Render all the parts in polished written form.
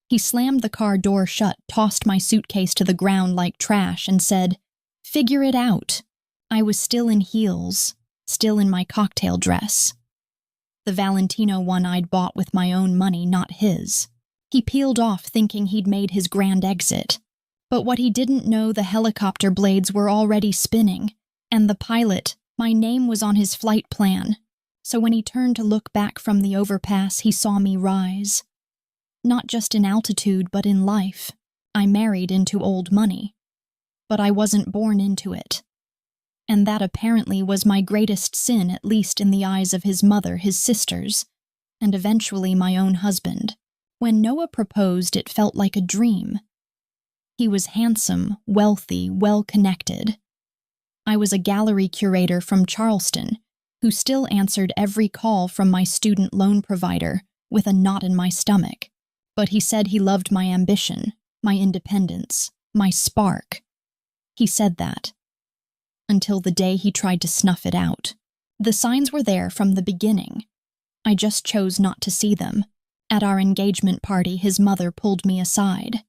He slammed the car door shut, tossed my suitcase to the ground like trash, and said, "Figure it out." I was still in heels, still in my cocktail dress. The Valentino one I'd bought with my own money, not his. He peeled off thinking he'd made his grand exit. But what he didn't know, the helicopter blades were already spinning, and the pilot, my name was on his flight plan. So when he turned to look back from the overpass, he saw me rise. Not just in altitude, but in life. I married into old money. But I wasn't born into it. And that apparently was my greatest sin, at least in the eyes of his mother, his sisters, and eventually my own husband. When Noah proposed, it felt like a dream. He was handsome, wealthy, well-connected. I was a gallery curator from Charleston, who still answered every call from my student loan provider with a knot in my stomach. But he said he loved my ambition, my independence, my spark. He said that. Until the day he tried to snuff it out. The signs were there from the beginning. I just chose not to see them. At our engagement party, his mother pulled me aside.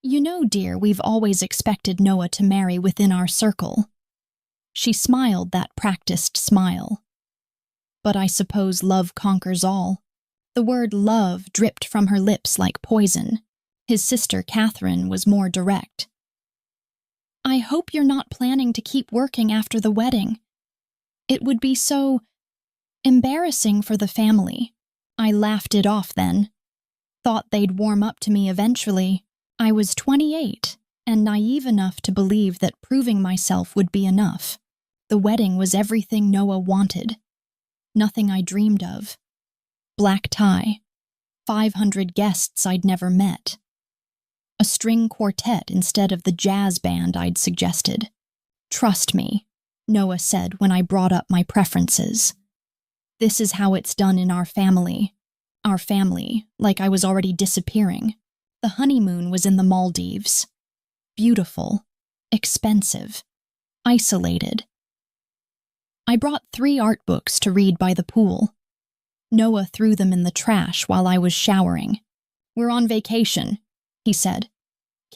"You know, dear, we've always expected Noah to marry within our circle." She smiled that practiced smile. But I suppose love conquers all. The word love dripped from her lips like poison. His sister, Catherine, was more direct. "I hope you're not planning to keep working after the wedding. It would be so embarrassing for the family." I laughed it off then. Thought they'd warm up to me eventually. I was 28 and naive enough to believe that proving myself would be enough. The wedding was everything Noah wanted. Nothing I dreamed of. Black tie. 500 guests I'd never met. A string quartet instead of the jazz band I'd suggested. "Trust me," Noah said when I brought up my preferences. "This is how it's done in our family." Our family, like I was already disappearing. The honeymoon was in the Maldives. Beautiful, expensive, isolated. I brought 3 art books to read by the pool. Noah threw them in the trash while I was showering. "We're on vacation," he said.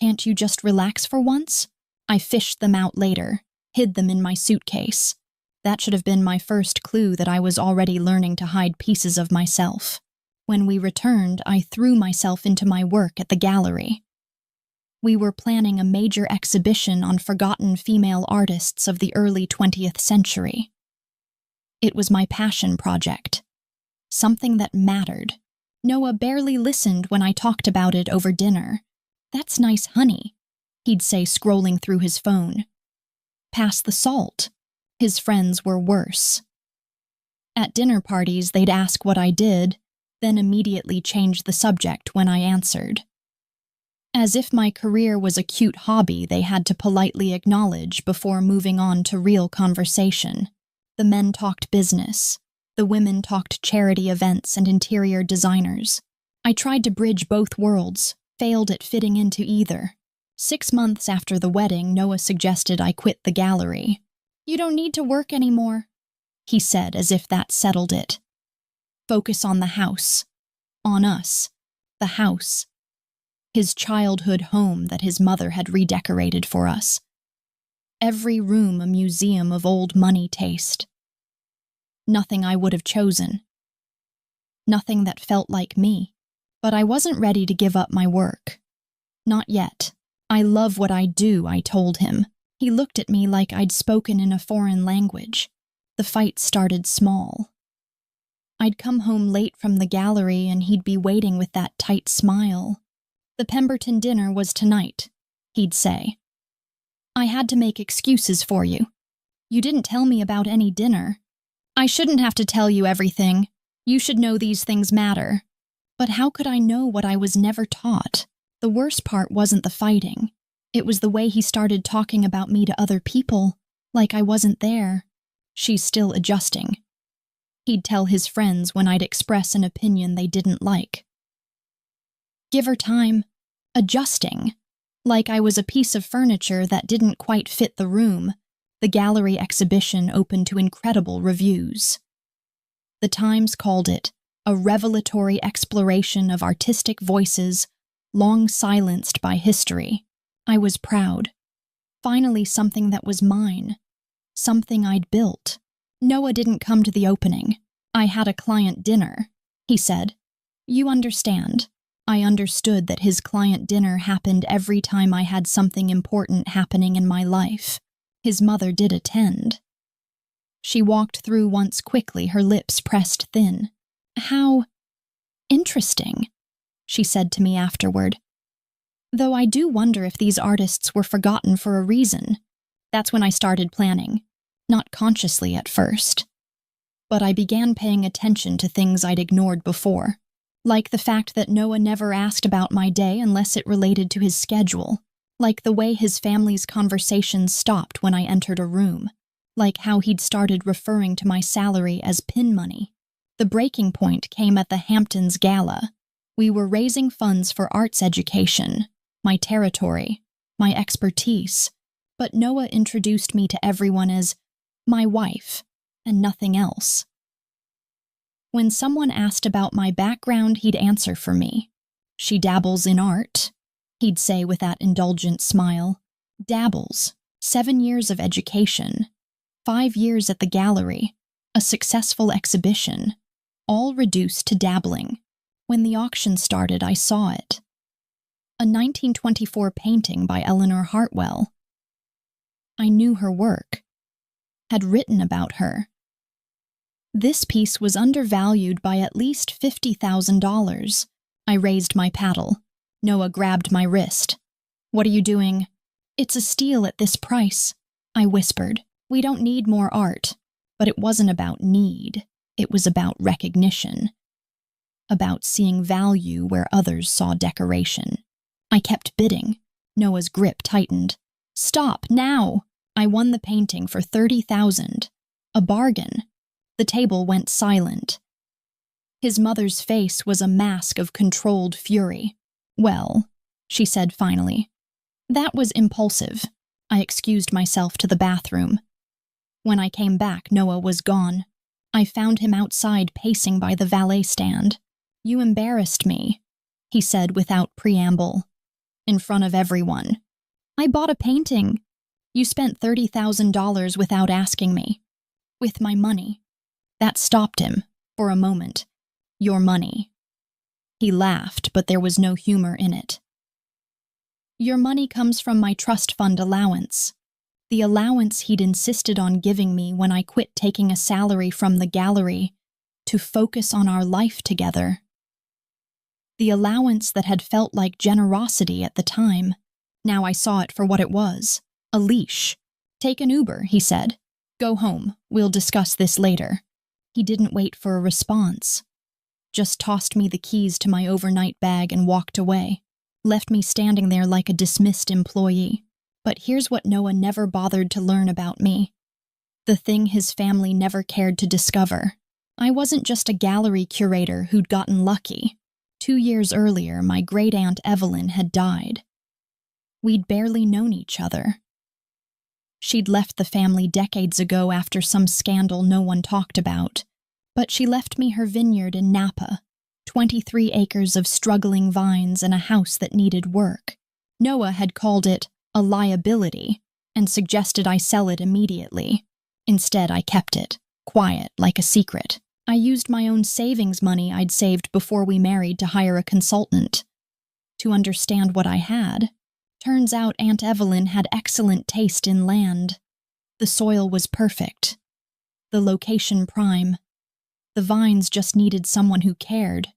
"Can't you just relax for once?" I fished them out later, hid them in my suitcase. That should have been my first clue that I was already learning to hide pieces of myself. When we returned, I threw myself into my work at the gallery. We were planning a major exhibition on forgotten female artists of the early 20th century. It was my passion project. Something that mattered. Noah barely listened when I talked about it over dinner. "That's nice honey," he'd say, scrolling through his phone. "Pass the salt." His friends were worse. At dinner parties, they'd ask what I did, then immediately change the subject when I answered. As if my career was a cute hobby they had to politely acknowledge before moving on to real conversation. The men talked business. The women talked charity events and interior designers. I tried to bridge both worlds, failed at fitting into either. 6 months after the wedding, Noah suggested I quit the gallery. "You don't need to work anymore," he said, as if that settled it. "Focus on the house. On us. The house." His childhood home that his mother had redecorated for us. Every room a museum of old money taste. Nothing I would have chosen. Nothing that felt like me. But I wasn't ready to give up my work. Not yet. "I love what I do," I told him. He looked at me like I'd spoken in a foreign language. The fight started small. I'd come home late from the gallery and he'd be waiting with that tight smile. "The Pemberton dinner was tonight," he'd say. "I had to make excuses for you. You didn't tell me about any dinner." "I shouldn't have to tell you everything. You should know these things matter." But how could I know what I was never taught? The worst part wasn't the fighting. It was the way he started talking about me to other people, like I wasn't there. "She's still adjusting." He'd tell his friends when I'd express an opinion they didn't like. "Give her time. Adjusting." Like I was a piece of furniture that didn't quite fit the room. The gallery exhibition opened to incredible reviews. The Times called it a revelatory exploration of artistic voices, long silenced by history. I was proud. Finally, something that was mine. Something I'd built. Noah didn't come to the opening. I had a client dinner, he said. You understand. I understood that his client dinner happened every time I had something important happening in my life. His mother did attend. She walked through once quickly, her lips pressed thin. How interesting, she said to me afterward. Though I do wonder if these artists were forgotten for a reason. That's when I started planning. Not consciously at first. But I began paying attention to things I'd ignored before. Like the fact that Noah never asked about my day unless it related to his schedule. Like the way his family's conversations stopped when I entered a room. Like how he'd started referring to my salary as pin money. The breaking point came at the Hamptons Gala. We were raising funds for arts education, my territory, my expertise, but Noah introduced me to everyone as my wife and nothing else. When someone asked about my background, he'd answer for me. She dabbles in art, he'd say with that indulgent smile. Dabbles. 7 years of education. 5 years at the gallery. A successful exhibition. All reduced to dabbling. When the auction started, I saw it. A 1924 painting by Eleanor Hartwell. I knew her work. Had written about her. This piece was undervalued by at least $50,000. I raised my paddle. Noah grabbed my wrist. What are you doing? It's a steal at this price, I whispered. We don't need more art. But it wasn't about need. It was about recognition. About seeing value where others saw decoration. I kept bidding. Noah's grip tightened. Stop, now! I won the painting for $30,000. A bargain. The table went silent. His mother's face was a mask of controlled fury. Well, she said finally. That was impulsive. I excused myself to the bathroom. When I came back, Noah was gone. I found him outside pacing by the valet stand. You embarrassed me, he said without preamble. In front of everyone. I bought a painting. You spent $30,000 without asking me. With my money. That stopped him, for a moment. Your money. He laughed, but there was no humor in it. Your money comes from my trust fund allowance. The allowance he'd insisted on giving me when I quit taking a salary from the gallery to focus on our life together. The allowance that had felt like generosity at the time. Now I saw it for what it was. A leash. Take an Uber, he said. Go home. We'll discuss this later. He didn't wait for a response. Just tossed me the keys to my overnight bag and walked away. Left me standing there like a dismissed employee. But here's what Noah never bothered to learn about me. The thing his family never cared to discover. I wasn't just a gallery curator who'd gotten lucky. 2 years earlier, my great-aunt Evelyn had died. We'd barely known each other. She'd left the family decades ago after some scandal no one talked about. But she left me her vineyard in Napa, 23 acres of struggling vines and a house that needed work. Noah had called it a liability and suggested I sell it immediately. Instead, I kept it, quiet, like a secret. I used my own savings money I'd saved before we married to hire a consultant. To understand what I had, turns out Aunt Evelyn had excellent taste in land. The soil was perfect. The location prime. The vines just needed someone who cared.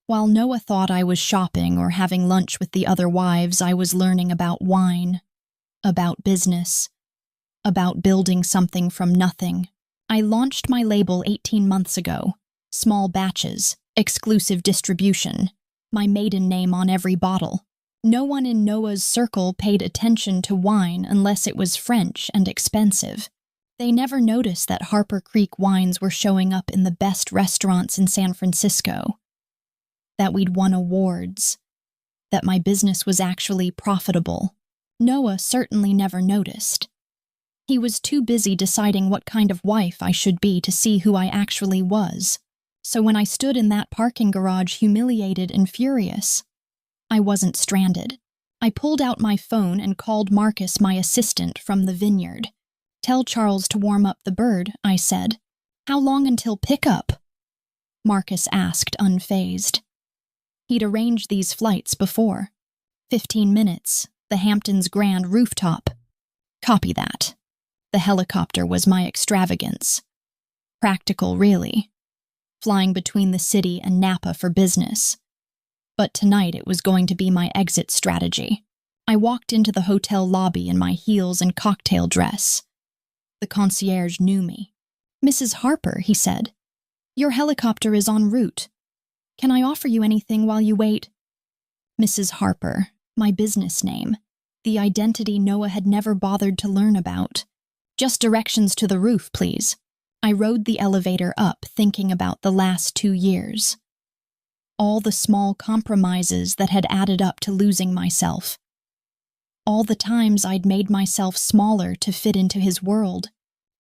While Noah thought I was shopping or having lunch with the other wives, I was learning about wine, about business, about building something from nothing. I launched my label 18 months ago. Small batches, exclusive distribution, my maiden name on every bottle. No one in Noah's circle paid attention to wine unless it was French and expensive. They never noticed that Harper Creek wines were showing up in the best restaurants in San Francisco. That we'd won awards. That my business was actually profitable. Noah certainly never noticed. He was too busy deciding what kind of wife I should be to see who I actually was. So when I stood in that parking garage humiliated and furious, I wasn't stranded. I pulled out my phone and called Marcus, my assistant, from the vineyard. "Tell Charles to warm up the bird," I said. "How long until pickup?" Marcus asked, unfazed. He'd arranged these flights before. 15 minutes, the Hamptons Grand rooftop. Copy that. The helicopter was my extravagance. Practical, really. Flying between the city and Napa for business. But tonight it was going to be my exit strategy. I walked into the hotel lobby in my heels and cocktail dress. The concierge knew me. "Mrs. Harper," he said, "your helicopter is en route. Can I offer you anything while you wait?" Mrs. Harper, my business name, the identity Noah had never bothered to learn about. "Just directions to the roof, please." I rode the elevator up, thinking about the last 2 years. All the small compromises that had added up to losing myself. All the times I'd made myself smaller to fit into his world.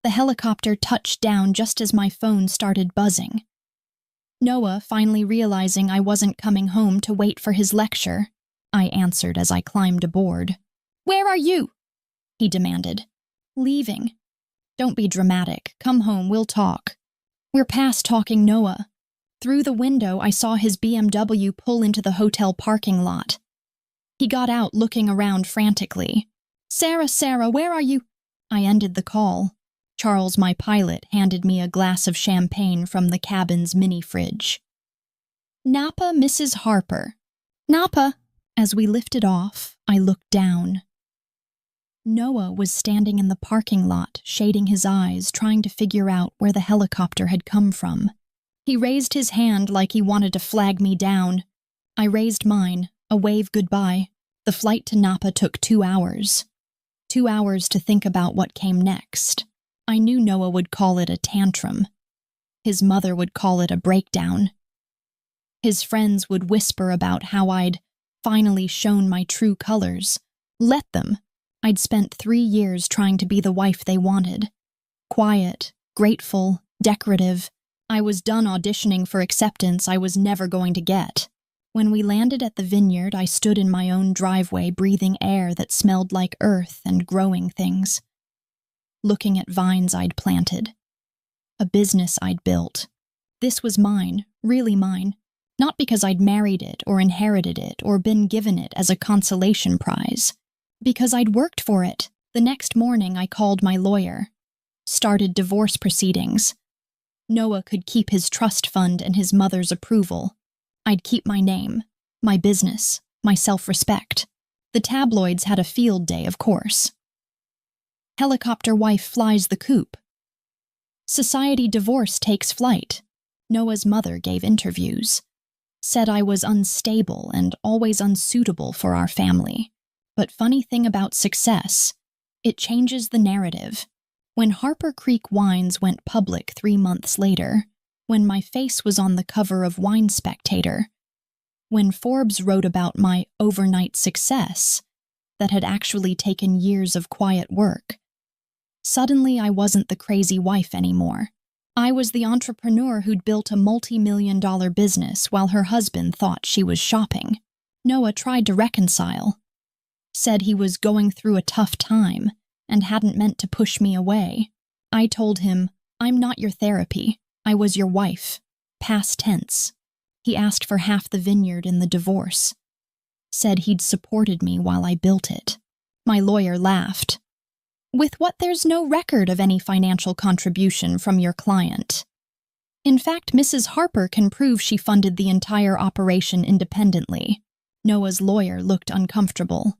The helicopter touched down just as my phone started buzzing. Noah, finally realizing I wasn't coming home to wait for his lecture, I answered as I climbed aboard. "Where are you?" he demanded. "Leaving." "Don't be dramatic. Come home, we'll talk." "We're past talking, Noah." Through the window, I saw his BMW pull into the hotel parking lot. He got out, looking around frantically. Sarah, where are you?" I ended the call. Charles, my pilot, handed me a glass of champagne from the cabin's mini-fridge. "Napa, Mrs. Harper." "Napa." As we lifted off, I looked down. Noah was standing in the parking lot, shading his eyes, trying to figure out where the helicopter had come from. He raised his hand like he wanted to flag me down. I raised mine, a wave goodbye. The flight to Napa took 2 hours. 2 hours to think about what came next. I knew Noah would call it a tantrum. His mother would call it a breakdown. His friends would whisper about how I'd finally shown my true colors. Let them. I'd spent 3 years trying to be the wife they wanted. Quiet, grateful, decorative. I was done auditioning for acceptance I was never going to get. When we landed at the vineyard, I stood in my own driveway, breathing air that smelled like earth and growing things. Looking at vines I'd planted. A business I'd built. This was mine, really mine. Not because I'd married it or inherited it or been given it as a consolation prize. Because I'd worked for it. The next morning I called my lawyer. Started divorce proceedings. Noah could keep his trust fund and his mother's approval. I'd keep my name, my business, my self-respect. The tabloids had a field day, of course. Helicopter wife flies the coop. Society divorce takes flight. Noah's mother gave interviews. Said I was unstable and always unsuitable for our family. But funny thing about success, it changes the narrative. When Harper Creek Wines went public 3 months later, when my face was on the cover of Wine Spectator, when Forbes wrote about my overnight success that had actually taken years of quiet work, suddenly I wasn't the crazy wife anymore. I was the entrepreneur who'd built a multi-million-dollar business while her husband thought she was shopping. Noah tried to reconcile. Said he was going through a tough time and hadn't meant to push me away. I told him, "I'm not your therapy. I was your wife." Past tense. He asked for half the vineyard in the divorce. Said he'd supported me while I built it. My lawyer laughed. "With what, there's no record of any financial contribution from your client. In fact, Mrs. Harper can prove she funded the entire operation independently." Noah's lawyer looked uncomfortable.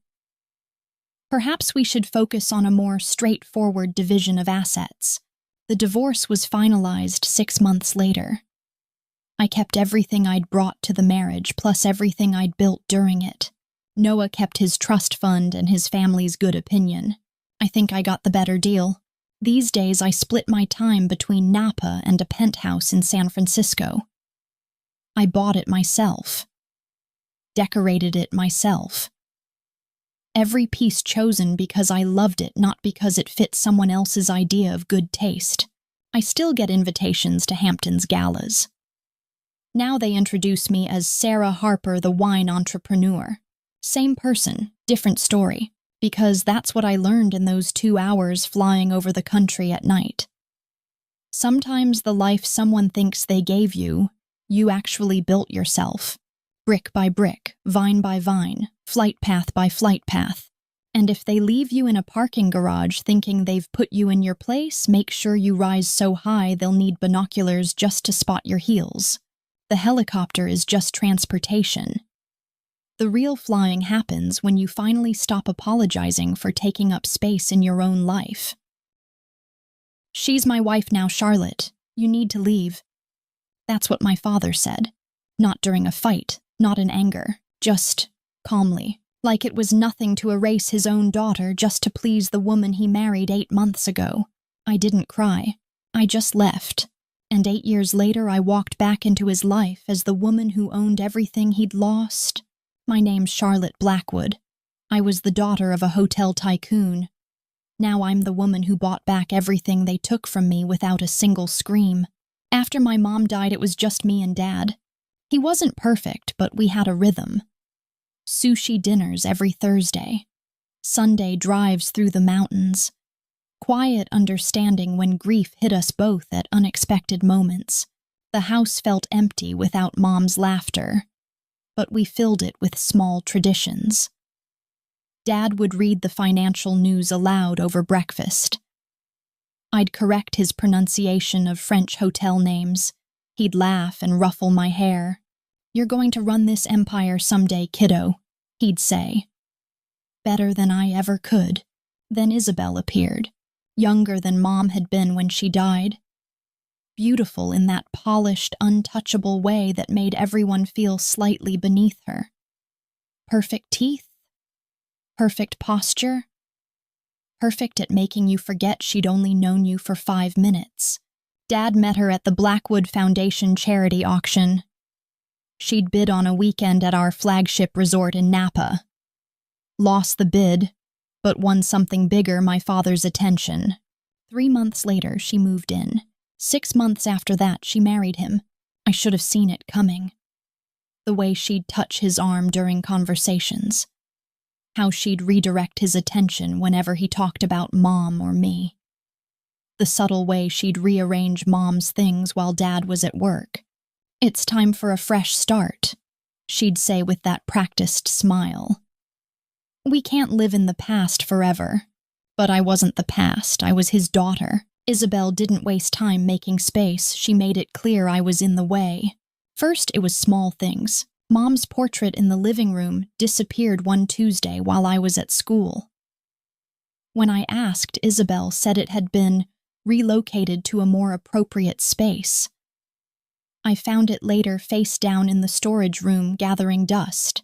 "Perhaps we should focus on a more straightforward division of assets." The divorce was finalized 6 months later. I kept everything I'd brought to the marriage, plus everything I'd built during it. Noah kept his trust fund and his family's good opinion. I think I got the better deal. These days I split my time between Napa and a penthouse in San Francisco. I bought it myself. Decorated it myself. Every piece chosen because I loved it, not because it fit someone else's idea of good taste. I still get invitations to Hamptons galas. Now they introduce me as Sarah Harper, the wine entrepreneur. Same person, different story, because that's what I learned in those 2 hours flying over the country at night. Sometimes the life someone thinks they gave you, you actually built yourself. Brick by brick, vine by vine, flight path by flight path. And if they leave you in a parking garage thinking they've put you in your place, make sure you rise so high they'll need binoculars just to spot your heels. The helicopter is just transportation. The real flying happens when you finally stop apologizing for taking up space in your own life. She's my wife now, Charlotte. You need to leave. That's what my father said. Not during a fight, not in anger, just calmly. Like it was nothing to erase his own daughter just to please the woman he married 8 months ago. I didn't cry. I just left. And 8 years later, I walked back into his life as the woman who owned everything he'd lost. My name's Charlotte Blackwood. I was the daughter of a hotel tycoon. Now I'm the woman who bought back everything they took from me without a single scream. After my mom died, it was just me and Dad. He wasn't perfect, but we had a rhythm. Sushi dinners every Thursday. Sunday drives through the mountains. Quiet understanding when grief hit us both at unexpected moments. The house felt empty without Mom's laughter, but we filled it with small traditions. Dad would read the financial news aloud over breakfast. I'd correct his pronunciation of French hotel names. He'd laugh and ruffle my hair. "You're going to run this empire someday, kiddo," he'd say. Better than I ever could. Then Isabel appeared, younger than Mom had been when she died. Beautiful in that polished, untouchable way that made everyone feel slightly beneath her. Perfect teeth. Perfect posture. Perfect at making you forget she'd only known you for 5 minutes. Dad met her at the Blackwood Foundation charity auction. She'd bid on a weekend at our flagship resort in Napa. Lost the bid, but won something bigger, my father's attention. 3 months later, she moved in. 6 months after that, she married him. I should have seen it coming. The way she'd touch his arm during conversations. How she'd redirect his attention whenever he talked about Mom or me. The subtle way she'd rearrange Mom's things while Dad was at work. "It's time for a fresh start," she'd say with that practiced smile. We can't live in the past forever. But I wasn't the past, I was his daughter. Isabel didn't waste time making space, she made it clear I was in the way. First, it was small things. Mom's portrait in the living room disappeared one Tuesday while I was at school. When I asked, Isabel said it had been relocated to a more appropriate space. I found it later face down in the storage room gathering dust.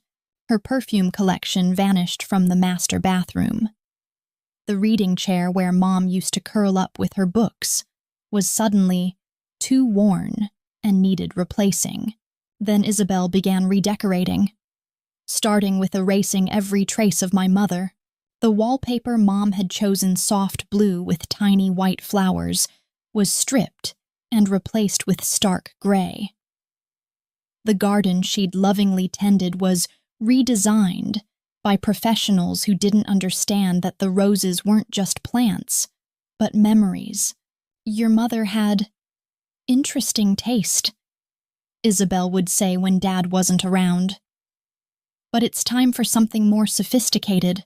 Her perfume collection vanished from the master bathroom. The reading chair where Mom used to curl up with her books was suddenly too worn and needed replacing. Then Isabel began redecorating, starting with erasing every trace of my mother. The wallpaper Mom had chosen soft blue with tiny white flowers was stripped and replaced with stark gray. The garden she'd lovingly tended was redesigned by professionals who didn't understand that the roses weren't just plants, but memories. Your mother had interesting taste, Isabel would say when Dad wasn't around. But it's time for something more sophisticated.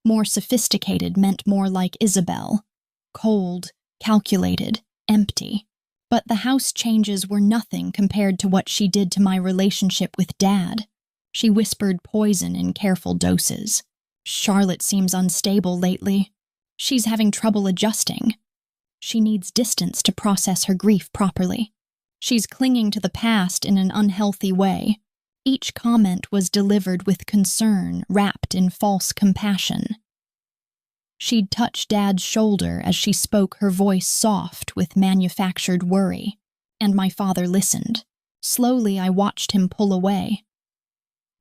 More sophisticated meant more like Isabel. Cold, calculated, empty. But the house changes were nothing compared to what she did to my relationship with Dad. She whispered poison in careful doses. "Charlotte seems unstable lately. She's having trouble adjusting. She needs distance to process her grief properly. She's clinging to the past in an unhealthy way." Each comment was delivered with concern wrapped in false compassion. She'd touch Dad's shoulder as she spoke, her voice soft with manufactured worry, and my father listened. Slowly, I watched him pull away.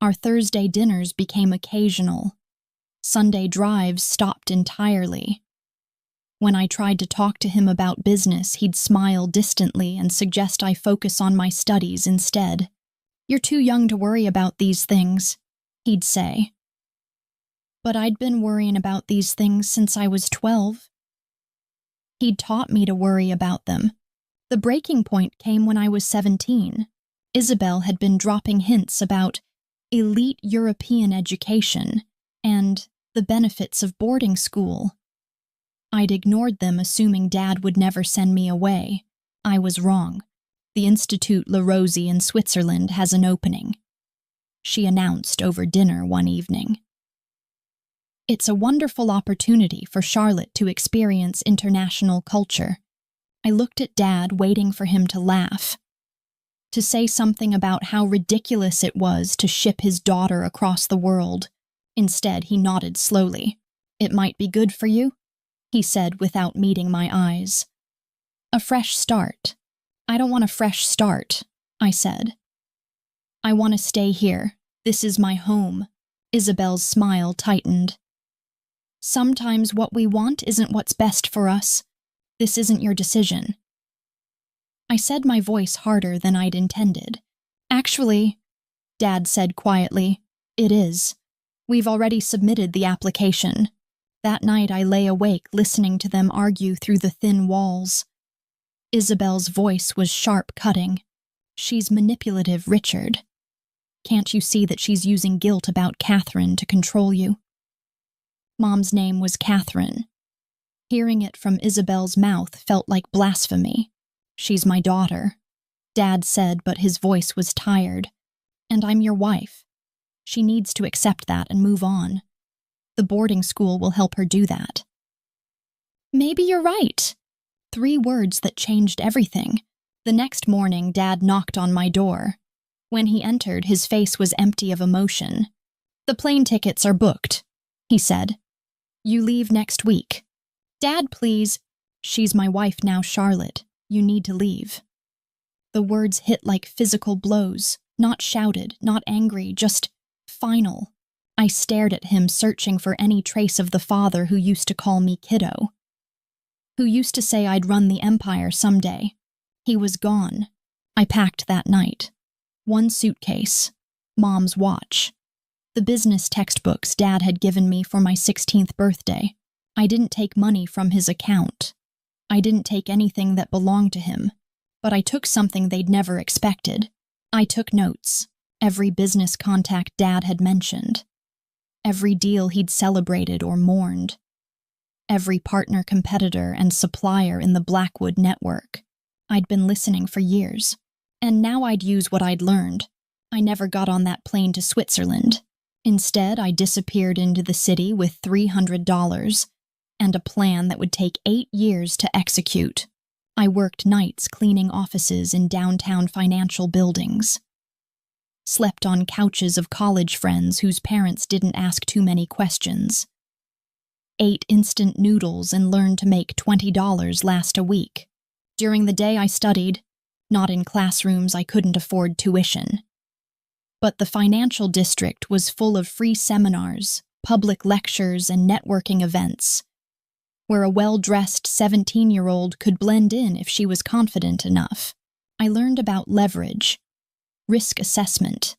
Our Thursday dinners became occasional. Sunday drives stopped entirely. When I tried to talk to him about business, he'd smile distantly and suggest I focus on my studies instead. "You're too young to worry about these things," he'd say. But I'd been worrying about these things since I was 12. He'd taught me to worry about them. The breaking point came when I was 17. Isabel had been dropping hints about elite European education and the benefits of boarding school. I'd ignored them, assuming Dad would never send me away. I was wrong. The Institut La Rosie in Switzerland has an opening, she announced over dinner one evening. It's a wonderful opportunity for Charlotte to experience international culture. I looked at Dad, waiting for him to laugh, to say something about how ridiculous it was to ship his daughter across the world. Instead, he nodded slowly. It might be good for you, he said without meeting my eyes. A fresh start. I don't want a fresh start, I said. I want to stay here. This is my home. Isabel's smile tightened. Sometimes what we want isn't what's best for us. This isn't your decision. I said, my voice harder than I'd intended. Actually, Dad said quietly, it is. We've already submitted the application. That night I lay awake listening to them argue through the thin walls. Isabel's voice was sharp-cutting. She's manipulative, Richard. Can't you see that she's using guilt about Catherine to control you? Mom's name was Catherine. Hearing it from Isabel's mouth felt like blasphemy. She's my daughter, Dad said, but his voice was tired. And I'm your wife. She needs to accept that and move on. The boarding school will help her do that. Maybe you're right. 3 words that changed everything. The next morning, Dad knocked on my door. When he entered, his face was empty of emotion. The plane tickets are booked, he said. You leave next week. Dad, please. She's my wife now, Charlotte. You need to leave. The words hit like physical blows, not shouted, not angry, just final. I stared at him, searching for any trace of the father who used to call me kiddo, who used to say I'd run the empire someday. He was gone. I packed that night. 1 suitcase, Mom's watch, the business textbooks Dad had given me for my 16th birthday. I didn't take money from his account. I didn't take anything that belonged to him, but I took something they'd never expected. I took notes, every business contact Dad had mentioned, every deal he'd celebrated or mourned, every partner, competitor, and supplier in the Blackwood network. I'd been listening for years, and now I'd use what I'd learned. I never got on that plane to Switzerland. Instead, I disappeared into the city with $300 and a plan that would take 8 years to execute. I worked nights cleaning offices in downtown financial buildings, slept on couches of college friends whose parents didn't ask too many questions, ate instant noodles and learned to make $20 last a week. During the day I studied, not in classrooms I couldn't afford tuition. But the financial district was full of free seminars, public lectures, and networking events, where a well-dressed 17-year-old could blend in if she was confident enough. I learned about leverage, risk assessment,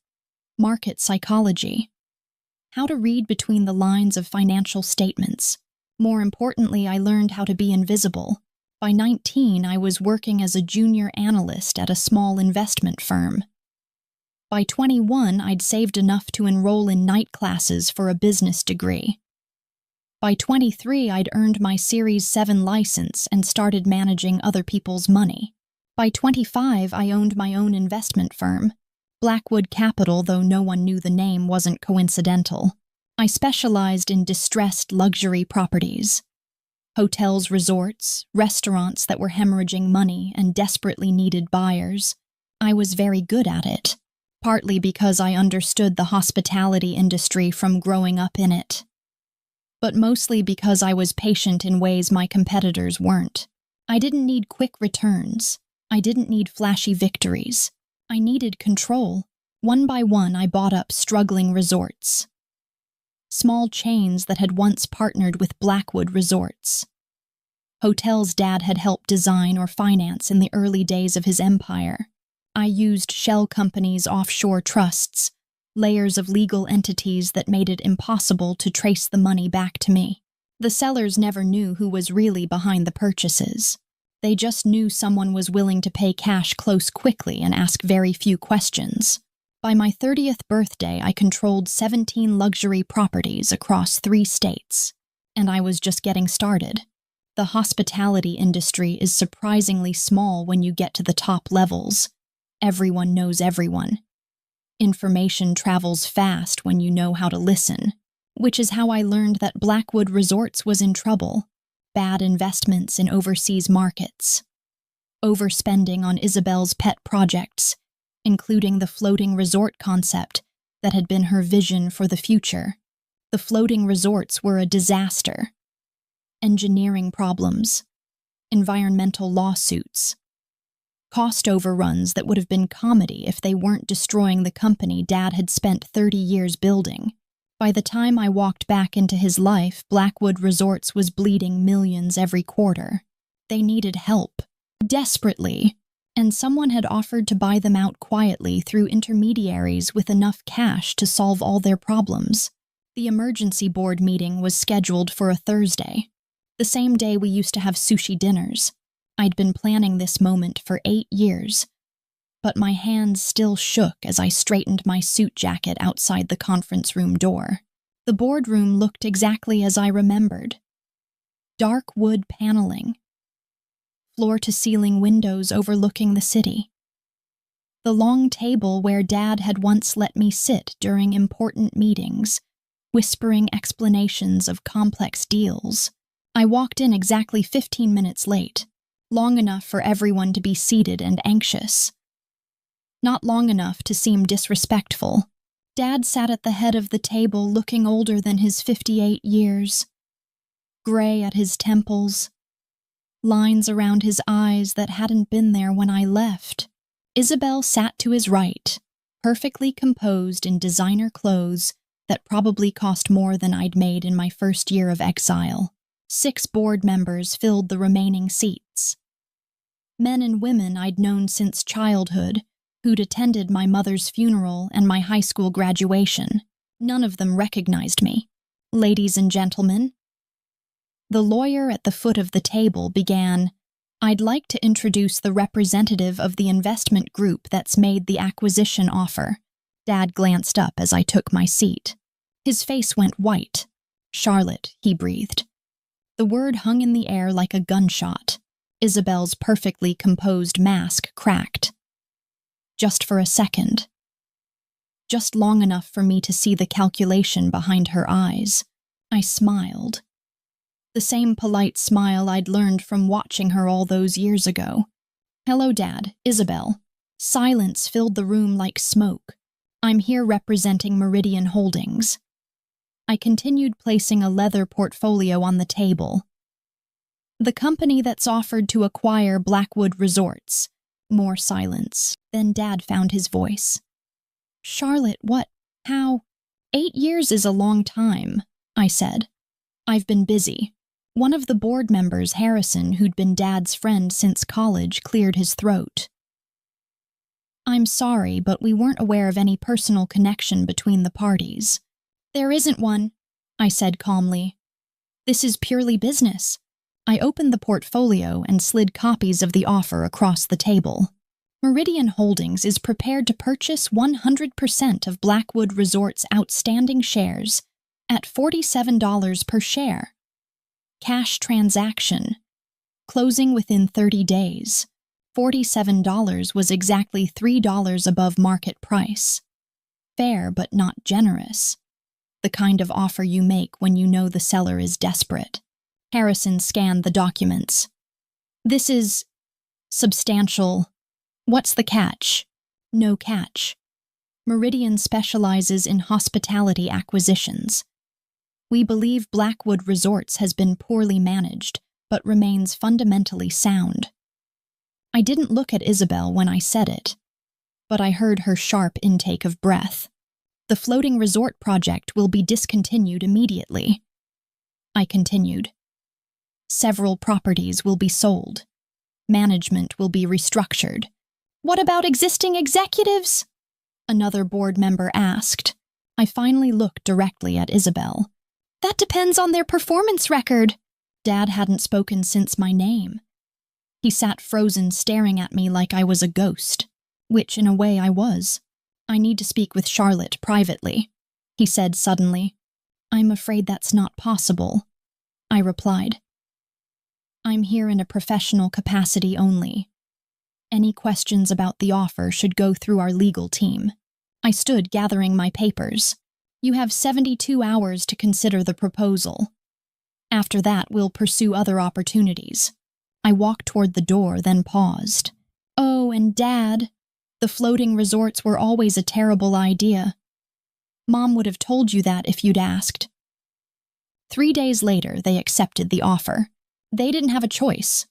market psychology, how to read between the lines of financial statements. More importantly, I learned how to be invisible. By 19, I was working as a junior analyst at a small investment firm. By 21, I'd saved enough to enroll in night classes for a business degree. By 23, I'd earned my Series 7 license and started managing other people's money. By 25, I owned my own investment firm. Blackwood Capital, though no one knew the name, wasn't coincidental. I specialized in distressed luxury properties. Hotels, resorts, restaurants that were hemorrhaging money and desperately needed buyers. I was very good at it, partly because I understood the hospitality industry from growing up in it, but mostly because I was patient in ways my competitors weren't. I didn't need quick returns. I didn't need flashy victories. I needed control. One by one, I bought up struggling resorts, small chains that had once partnered with Blackwood Resorts, hotels Dad had helped design or finance in the early days of his empire. I used shell companies, offshore trusts, layers of legal entities that made it impossible to trace the money back to me. The sellers never knew who was really behind the purchases. They just knew someone was willing to pay cash close quickly and ask very few questions. By my 30th birthday, I controlled 17 luxury properties across 3 states, and I was just getting started. The hospitality industry is surprisingly small when you get to the top levels. Everyone knows everyone. Information travels fast when you know how to listen, which is how I learned that Blackwood Resorts was in trouble. Bad investments in overseas markets. Overspending on Isabel's pet projects, including the floating resort concept that had been her vision for the future. The floating resorts were a disaster. Engineering problems. Environmental lawsuits. Cost overruns that would have been comedy if they weren't destroying the company Dad had spent 30 years building. By the time I walked back into his life, Blackwood Resorts was bleeding millions every quarter. They needed help, desperately, and someone had offered to buy them out quietly through intermediaries with enough cash to solve all their problems. The emergency board meeting was scheduled for a Thursday, the same day we used to have sushi dinners. I'd been planning this moment for 8 years, but my hands still shook as I straightened my suit jacket outside the conference room door. The boardroom looked exactly as I remembered. Dark wood paneling. Floor-to-ceiling windows overlooking the city. The long table where Dad had once let me sit during important meetings, whispering explanations of complex deals. I walked in exactly 15 minutes late, long enough for everyone to be seated and anxious. Not long enough to seem disrespectful. Dad sat at the head of the table looking older than his 58 years. Gray at his temples. Lines around his eyes that hadn't been there when I left. Isabel sat to his right, perfectly composed in designer clothes that probably cost more than I'd made in my first year of exile. 6 board members filled the remaining seats. Men and women I'd known since childhood, who'd attended my mother's funeral and my high school graduation. None of them recognized me. Ladies and gentlemen. The lawyer at the foot of the table began, "I'd like to introduce the representative of the investment group that's made the acquisition offer." Dad glanced up as I took my seat. His face went white. "Charlotte," he breathed. The word hung in the air like a gunshot. Isabel's perfectly composed mask cracked. Just for a second. Just long enough for me to see the calculation behind her eyes. I smiled. The same polite smile I'd learned from watching her all those years ago. "Hello, Dad, Isabel." Silence filled the room like smoke. "I'm here representing Meridian Holdings." I continued placing a leather portfolio on the table. "The company that's offered to acquire Blackwood Resorts." More silence. Then Dad found his voice. "Charlotte, what? How?" 8 years is a long time," I said. "I've been busy." One of the board members, Harrison, who'd been Dad's friend since college, cleared his throat. "I'm sorry, but we weren't aware of any personal connection between the parties." "There isn't one," I said calmly. "This is purely business." I opened the portfolio and slid copies of the offer across the table. Meridian Holdings is prepared to purchase 100% of Blackwood Resorts' outstanding shares at $47 per share. Cash transaction. Closing within 30 days. $47 was exactly $3 above market price. Fair but not generous. The kind of offer you make when you know the seller is desperate. Harrison scanned the documents. "This is substantial. What's the catch?" "No catch. Meridian specializes in hospitality acquisitions. We believe Blackwood Resorts has been poorly managed, but remains fundamentally sound." I didn't look at Isabel when I said it, but I heard her sharp intake of breath. "The floating resort project will be discontinued immediately." I continued. "Several properties will be sold. Management will be restructured." "What about existing executives?" Another board member asked. I finally looked directly at Isabel. That depends on their performance record. Dad hadn't spoken since my name. He sat frozen, staring at me like I was a ghost, which in a way I was. I need to speak with Charlotte privately, he said suddenly. I'm afraid that's not possible, I replied. I'm here in a professional capacity only. Any questions about the offer should go through our legal team. I stood gathering my papers. You have 72 hours to consider the proposal. After that, we'll pursue other opportunities. I walked toward the door, then paused. Oh, and Dad, the floating resorts were always a terrible idea. Mom would have told you that if you'd asked. 3 days later, they accepted the offer. They didn't have a choice.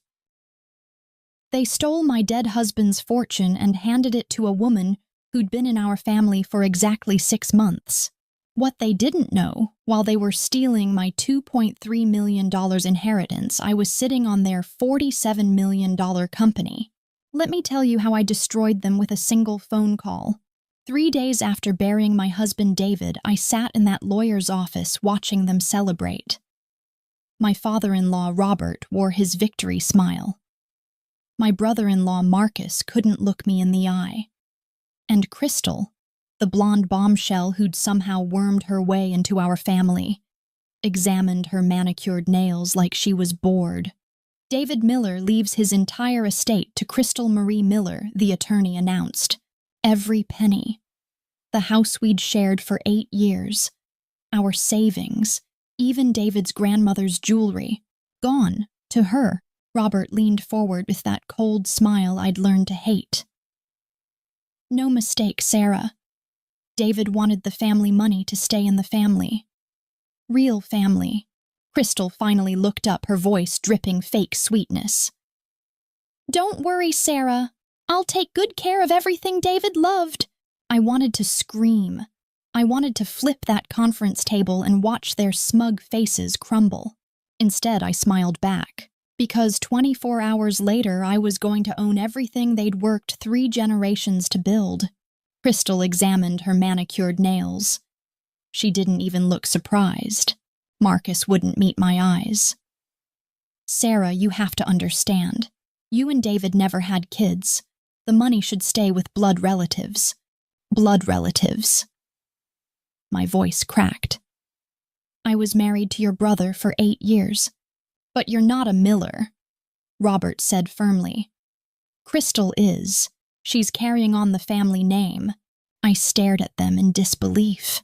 They stole my dead husband's fortune and handed it to a woman who'd been in our family for exactly 6 months. What they didn't know, while they were stealing my $2.3 million inheritance, I was sitting on their $47 million company. Let me tell you how I destroyed them with a single phone call. 3 days after burying my husband David, I sat in that lawyer's office watching them celebrate. My father-in-law Robert wore his victory smile. My brother-in-law Marcus couldn't look me in the eye. And Crystal, the blonde bombshell who'd somehow wormed her way into our family, examined her manicured nails like she was bored. David Miller leaves his entire estate to Crystal Marie Miller, the attorney announced. Every penny. The house we'd shared for 8 years. Our savings. Even David's grandmother's jewelry. Gone. To her. Robert leaned forward with that cold smile I'd learned to hate. No mistake, Sarah. David wanted the family money to stay in the family. Real family. Crystal finally looked up, her voice dripping fake sweetness. Don't worry, Sarah. I'll take good care of everything David loved. I wanted to scream. I wanted to flip that conference table and watch their smug faces crumble. Instead, I smiled back. Because 24 hours later, I was going to own everything they'd worked 3 generations to build. Crystal examined her manicured nails. She didn't even look surprised. Marcus wouldn't meet my eyes. Sarah, you have to understand. You and David never had kids. The money should stay with blood relatives. Blood relatives. My voice cracked. I was married to your brother for 8 years. But you're not a Miller, Robert said firmly. Crystal is. She's carrying on the family name. I stared at them in disbelief.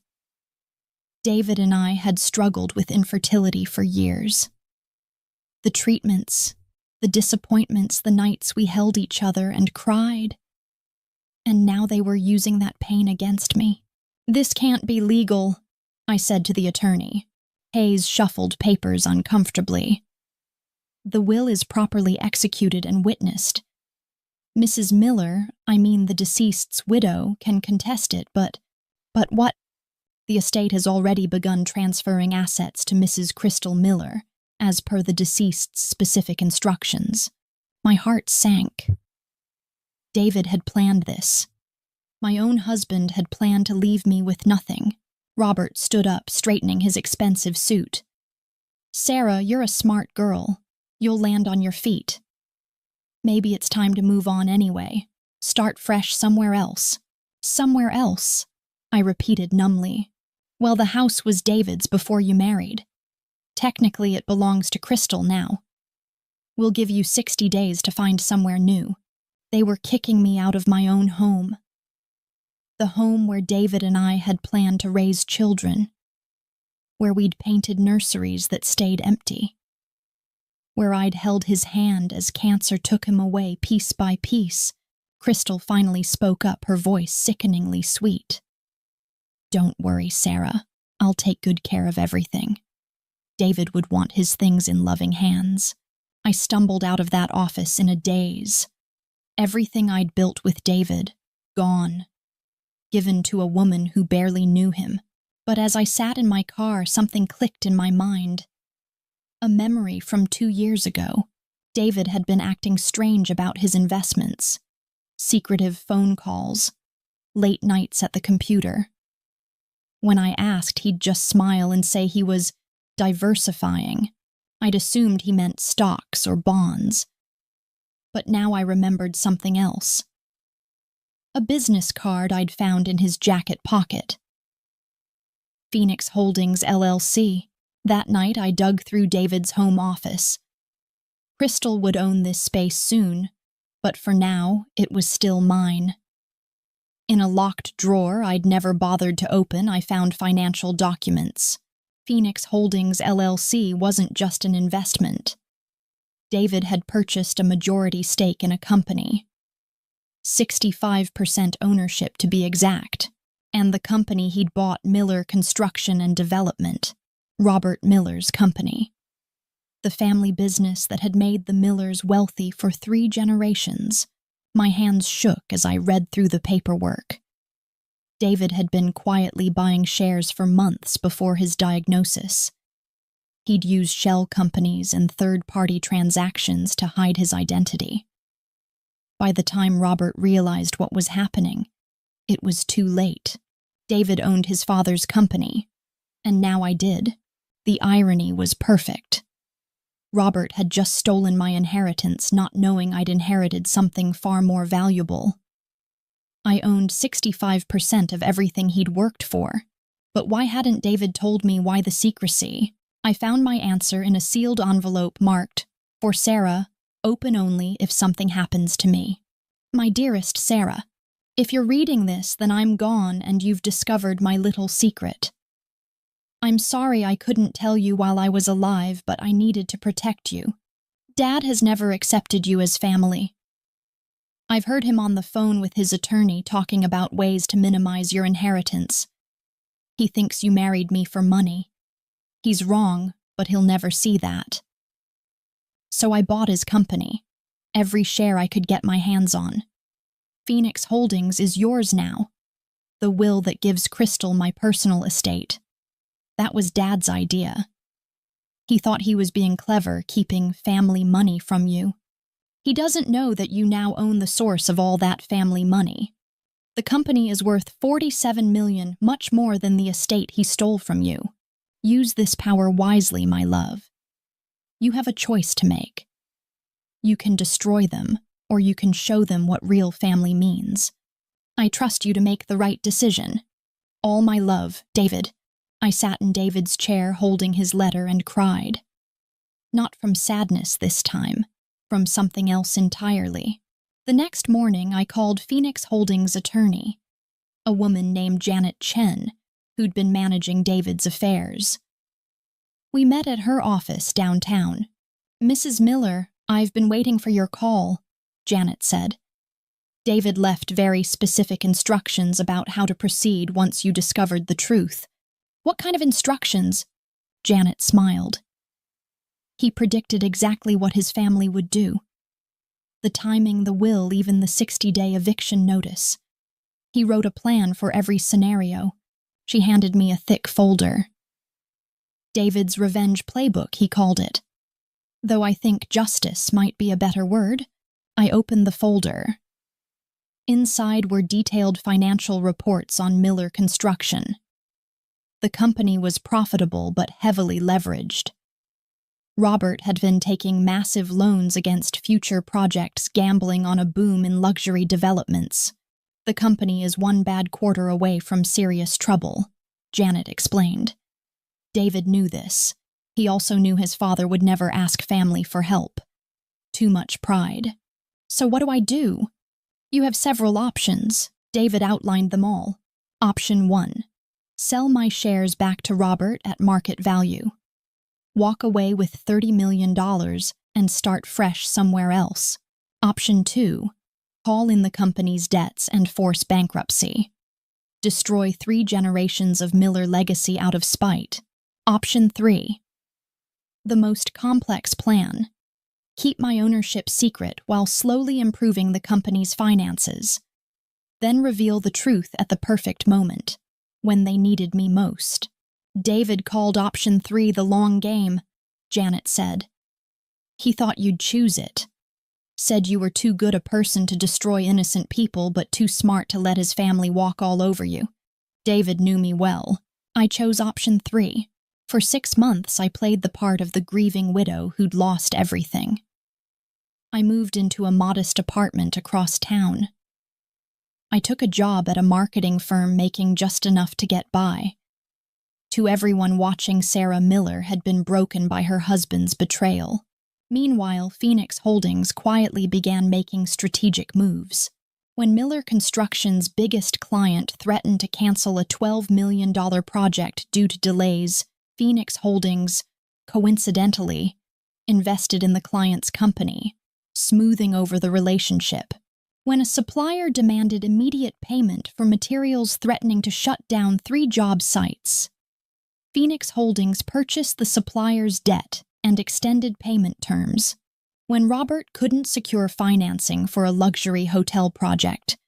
David and I had struggled with infertility for years. The treatments, the disappointments, the nights we held each other and cried. And now they were using that pain against me. This can't be legal, I said to the attorney. Hayes shuffled papers uncomfortably. The will is properly executed and witnessed. Mrs. Miller, I mean the deceased's widow, can contest it, but what? The estate has already begun transferring assets to Mrs. Crystal Miller, as per the deceased's specific instructions. My heart sank. David had planned this. My own husband had planned to leave me with nothing. Robert stood up, straightening his expensive suit. Sarah, you're a smart girl. You'll land on your feet. Maybe it's time to move on anyway. Start fresh somewhere else. Somewhere else, I repeated numbly. Well, the house was David's before you married. Technically, it belongs to Crystal now. We'll give you 60 days to find somewhere new. They were kicking me out of my own home. The home where David and I had planned to raise children. Where we'd painted nurseries that stayed empty. Where I'd held his hand as cancer took him away piece by piece. Crystal finally spoke up, her voice sickeningly sweet. Don't worry, Sarah. I'll take good care of everything. David would want his things in loving hands. I stumbled out of that office in a daze. Everything I'd built with David, gone. Given to a woman who barely knew him. But as I sat in my car, something clicked in my mind. A memory from 2 years ago. David had been acting strange about his investments. Secretive phone calls. late nights at the computer. When I asked, he'd just smile and say he was diversifying. I'd assumed he meant stocks or bonds. But now I remembered something else. A business card I'd found in his jacket pocket. Phoenix Holdings, LLC. That night I dug through David's home office. Crystal would own this space soon, but for now it was still mine. In a locked drawer I'd never bothered to open, I found financial documents. Phoenix Holdings, LLC wasn't just an investment. David had purchased a majority stake in a company. 65% ownership to be exact, and the company he'd bought, Miller Construction and Development, Robert Miller's company. The family business that had made the Millers wealthy for 3 generations. My hands shook as I read through the paperwork. David had been quietly buying shares for months before his diagnosis. He'd used shell companies and third-party transactions to hide his identity. By the time Robert realized what was happening, it was too late. David owned his father's company, and now I did. The irony was perfect. Robert had just stolen my inheritance, not knowing I'd inherited something far more valuable. I owned 65% of everything he'd worked for. But why hadn't David told me? Why the secrecy? I found my answer in a sealed envelope marked, "For Sarah, open only if something happens to me." My dearest Sarah, if you're reading this, then I'm gone and you've discovered my little secret. I'm sorry I couldn't tell you while I was alive, but I needed to protect you. Dad has never accepted you as family. I've heard him on the phone with his attorney talking about ways to minimize your inheritance. He thinks you married me for money. He's wrong, but he'll never see that. So I bought his company, every share I could get my hands on. Phoenix Holdings is yours now, the will that gives Crystal my personal estate. That was Dad's idea. He thought he was being clever, keeping family money from you. He doesn't know that you now own the source of all that family money. The company is worth $47 million, much more than the estate he stole from you. Use this power wisely, my love. You have a choice to make. You can destroy them, or you can show them what real family means. I trust you to make the right decision. All my love, David. I sat in David's chair holding his letter and cried. Not from sadness this time, from something else entirely. The next morning I called Phoenix Holdings' attorney, a woman named Janet Chen, who'd been managing David's affairs. We met at her office downtown. "Mrs. Miller, I've been waiting for your call," Janet said. "David left very specific instructions about how to proceed once you discovered the truth." "What kind of instructions?" Janet smiled. "He predicted exactly what his family would do. The timing, the will, even the 60-day eviction notice. He wrote a plan for every scenario." She handed me a thick folder. "David's revenge playbook," he called it. Though I think justice might be a better word. I opened the folder. Inside were detailed financial reports on Miller Construction. The company was profitable but heavily leveraged. Robert had been taking massive loans against future projects, gambling on a boom in luxury developments. "The company is one bad quarter away from serious trouble," Janet explained. David knew this. He also knew his father would never ask family for help. Too much pride. "So what do I do?" "You have several options." David outlined them all. Option 1. Sell my shares back to Robert at market value. Walk away with $30 million and start fresh somewhere else. Option 2. Call in the company's debts and force bankruptcy. Destroy 3 generations of Miller legacy out of spite. Option 3. The most complex plan. Keep my ownership secret while slowly improving the company's finances. Then reveal the truth at the perfect moment, when they needed me most. David called option 3 the long game, Janet said. He thought you'd choose it. Said you were too good a person to destroy innocent people, but too smart to let his family walk all over you. David knew me well. I chose option 3. For 6 months, I played the part of the grieving widow who'd lost everything. I moved into a modest apartment across town. I took a job at a marketing firm making just enough to get by. To everyone watching, Sarah Miller had been broken by her husband's betrayal. Meanwhile, Phoenix Holdings quietly began making strategic moves. When Miller Construction's biggest client threatened to cancel a $12 million project due to delays, Phoenix Holdings, coincidentally, invested in the client's company, smoothing over the relationship. When a supplier demanded immediate payment for materials threatening to shut down 3 job sites, Phoenix Holdings purchased the supplier's debt and extended payment terms. When Robert couldn't secure financing for a luxury hotel project,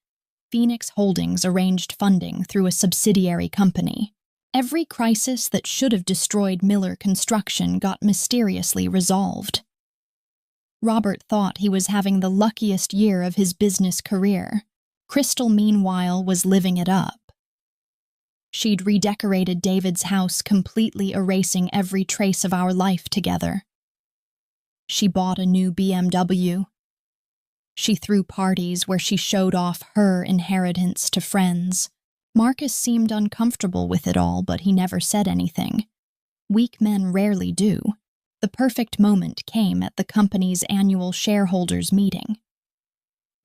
Phoenix Holdings arranged funding through a subsidiary company. Every crisis that should have destroyed Miller Construction got mysteriously resolved. Robert thought he was having the luckiest year of his business career. Crystal, meanwhile, was living it up. She'd redecorated David's house, completely erasing every trace of our life together. She bought a new BMW. She threw parties where she showed off her inheritance to friends. Marcus seemed uncomfortable with it all, but he never said anything. Weak men rarely do. The perfect moment came at the company's annual shareholders' meeting.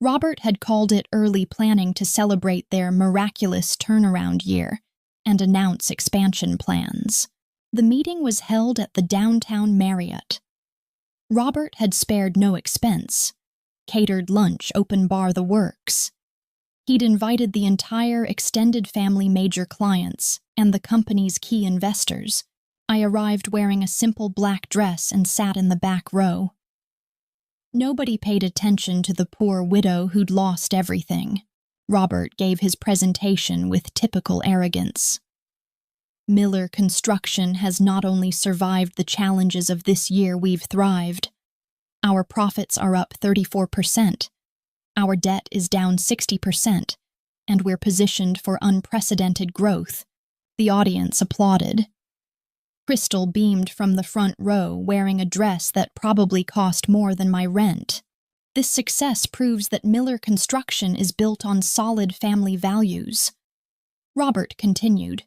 Robert had called it early planning to celebrate their miraculous turnaround year and announce expansion plans. The meeting was held at the downtown Marriott. Robert had spared no expense. Catered lunch, open bar, the works. He'd invited the entire extended family, major clients, and the company's key investors. I arrived wearing a simple black dress and sat in the back row. Nobody paid attention to the poor widow who'd lost everything. Robert gave his presentation with typical arrogance. Miller Construction has not only survived the challenges of this year, we've thrived. Our profits are up 34%. Our debt is down 60%, and we're positioned for unprecedented growth. The audience applauded. Crystal beamed from the front row, wearing a dress that probably cost more than my rent. This success proves that Miller Construction is built on solid family values. Robert continued.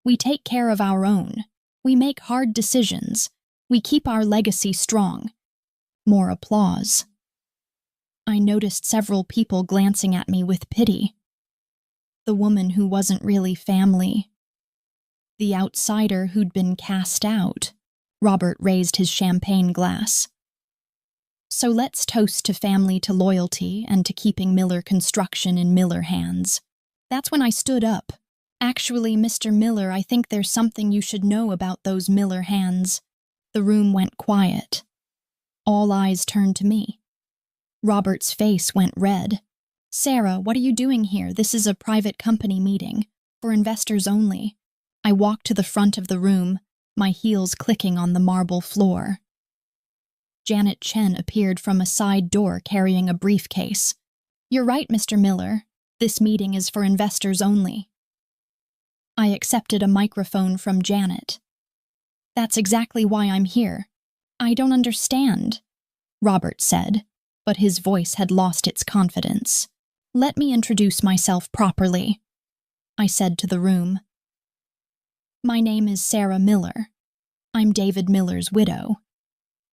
We take care of our own. We make hard decisions. We keep our legacy strong. More applause. I noticed several people glancing at me with pity. The woman who wasn't really family. The outsider who'd been cast out. Robert raised his champagne glass. So let's toast to family, to loyalty, and to keeping Miller Construction in Miller hands. That's when I stood up. Actually, Mr. Miller, I think there's something you should know about those Miller hands. The room went quiet. All eyes turned to me. Robert's face went red. Sarah, what are you doing here? This is a private company meeting, for investors only. I walked to the front of the room, my heels clicking on the marble floor. Janet Chen appeared from a side door carrying a briefcase. You're right, Mr. Miller. This meeting is for investors only. I accepted a microphone from Janet. That's exactly why I'm here. I don't understand, Robert said, but his voice had lost its confidence. Let me introduce myself properly, I said to the room. My name is Sarah Miller. I'm David Miller's widow.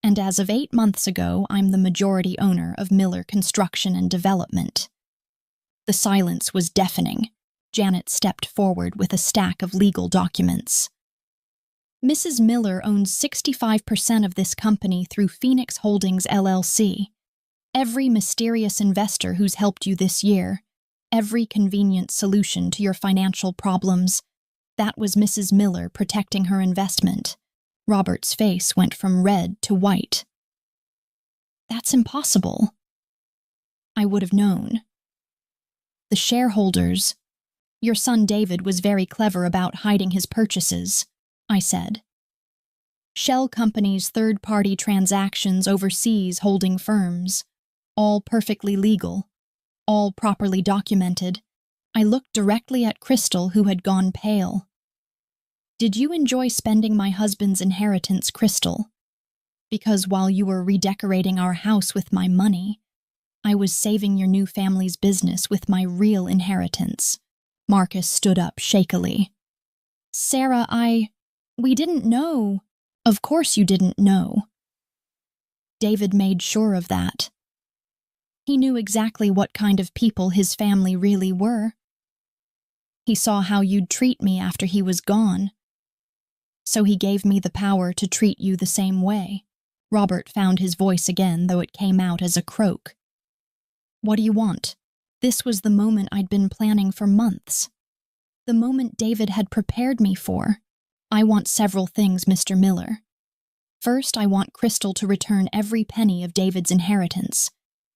And as of 8 months ago, I'm the majority owner of Miller Construction and Development. The silence was deafening. Janet stepped forward with a stack of legal documents. Mrs. Miller owns 65% of this company through Phoenix Holdings, LLC. Every mysterious investor who's helped you this year, every convenient solution to your financial problems, that was Mrs. Miller protecting her investment. Robert's face went from red to white. That's impossible. I would have known. The shareholders. Your son David was very clever about hiding his purchases, I said. Shell companies, third-party transactions, overseas holding firms. all perfectly legal, all properly documented. I looked directly at Crystal, who had gone pale. Did you enjoy spending my husband's inheritance, Crystal? Because while you were redecorating our house with my money, I was saving your new family's business with my real inheritance. Marcus stood up shakily. Sarah, we didn't know. Of course you didn't know. David made sure of that. He knew exactly what kind of people his family really were. He saw how you'd treat me after he was gone. So he gave me the power to treat you the same way. Robert found his voice again, though it came out as a croak. What do you want? This was the moment I'd been planning for months. The moment David had prepared me for. I want several things, Mr. Miller. First, I want Crystal to return every penny of David's inheritance.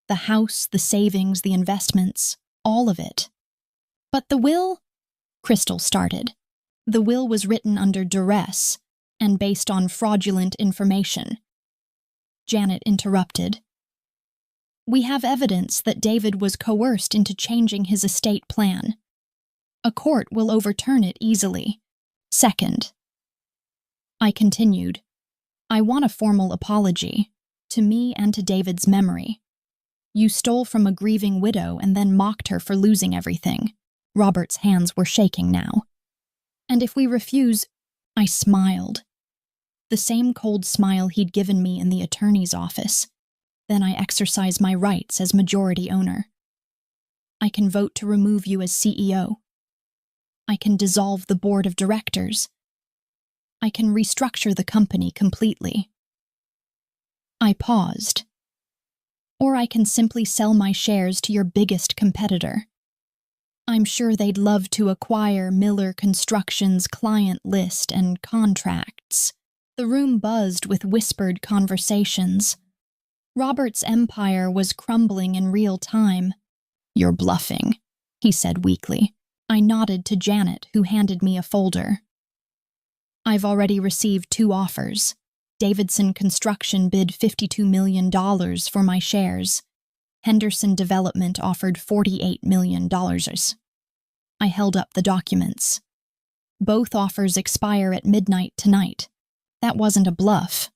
The house, the savings, the investments, all of it. But the will? Crystal started. The will was written under duress and based on fraudulent information. Janet interrupted. We have evidence that David was coerced into changing his estate plan. A court will overturn it easily. Second, I continued, I want a formal apology, to me and to David's memory. You stole from a grieving widow and then mocked her for losing everything. Robert's hands were shaking now. And if we refuse, I smiled. The same cold smile he'd given me in the attorney's office. Then I exercise my rights as majority owner. I can vote to remove you as CEO. I can dissolve the board of directors. I can restructure the company completely. I paused. Or I can simply sell my shares to your biggest competitor. I'm sure they'd love to acquire Miller Construction's client list and contracts. The room buzzed with whispered conversations. Robert's empire was crumbling in real time. You're bluffing, he said weakly. I nodded to Janet, who handed me a folder. I've already received 2 offers. Davidson Construction bid $52 million for my shares. Henderson Development offered $48 million. I held up the documents. Both offers expire at midnight tonight. That wasn't a bluff.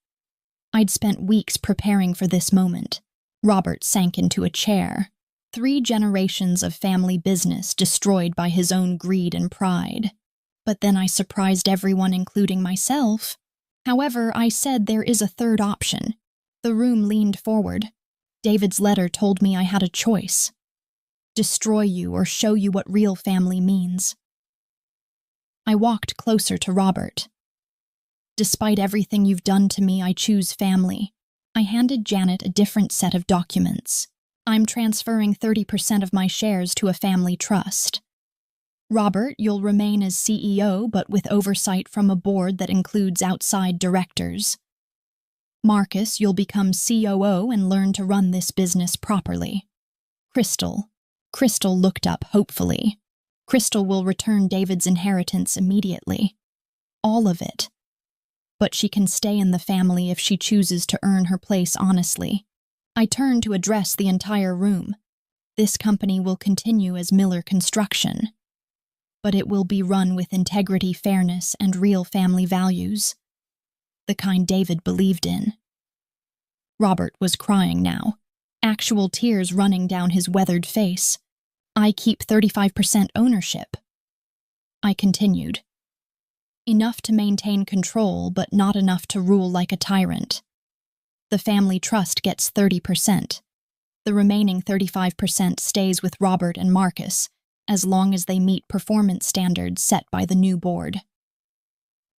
I'd spent weeks preparing for this moment. Robert sank into a chair. 3 generations of family business destroyed by his own greed and pride. But then I surprised everyone, including myself. However, I said there is a third option. The room leaned forward. David's letter told me I had a choice. Destroy you or show you what real family means. I walked closer to Robert. Despite everything you've done to me, I choose family. I handed Janet a different set of documents. I'm transferring 30% of my shares to a family trust. Robert, you'll remain as CEO, but with oversight from a board that includes outside directors. Marcus, you'll become COO and learn to run this business properly. Crystal looked up hopefully. Crystal will return David's inheritance immediately. All of it. But she can stay in the family if she chooses to earn her place honestly. I turned to address the entire room. This company will continue as Miller Construction. But it will be run with integrity, fairness, and real family values. The kind David believed in. Robert was crying now, actual tears running down his weathered face. I keep 35% ownership. I continued. Enough to maintain control, but not enough to rule like a tyrant. The family trust gets 30%. The remaining 35% stays with Robert and Marcus, as long as they meet performance standards set by the new board.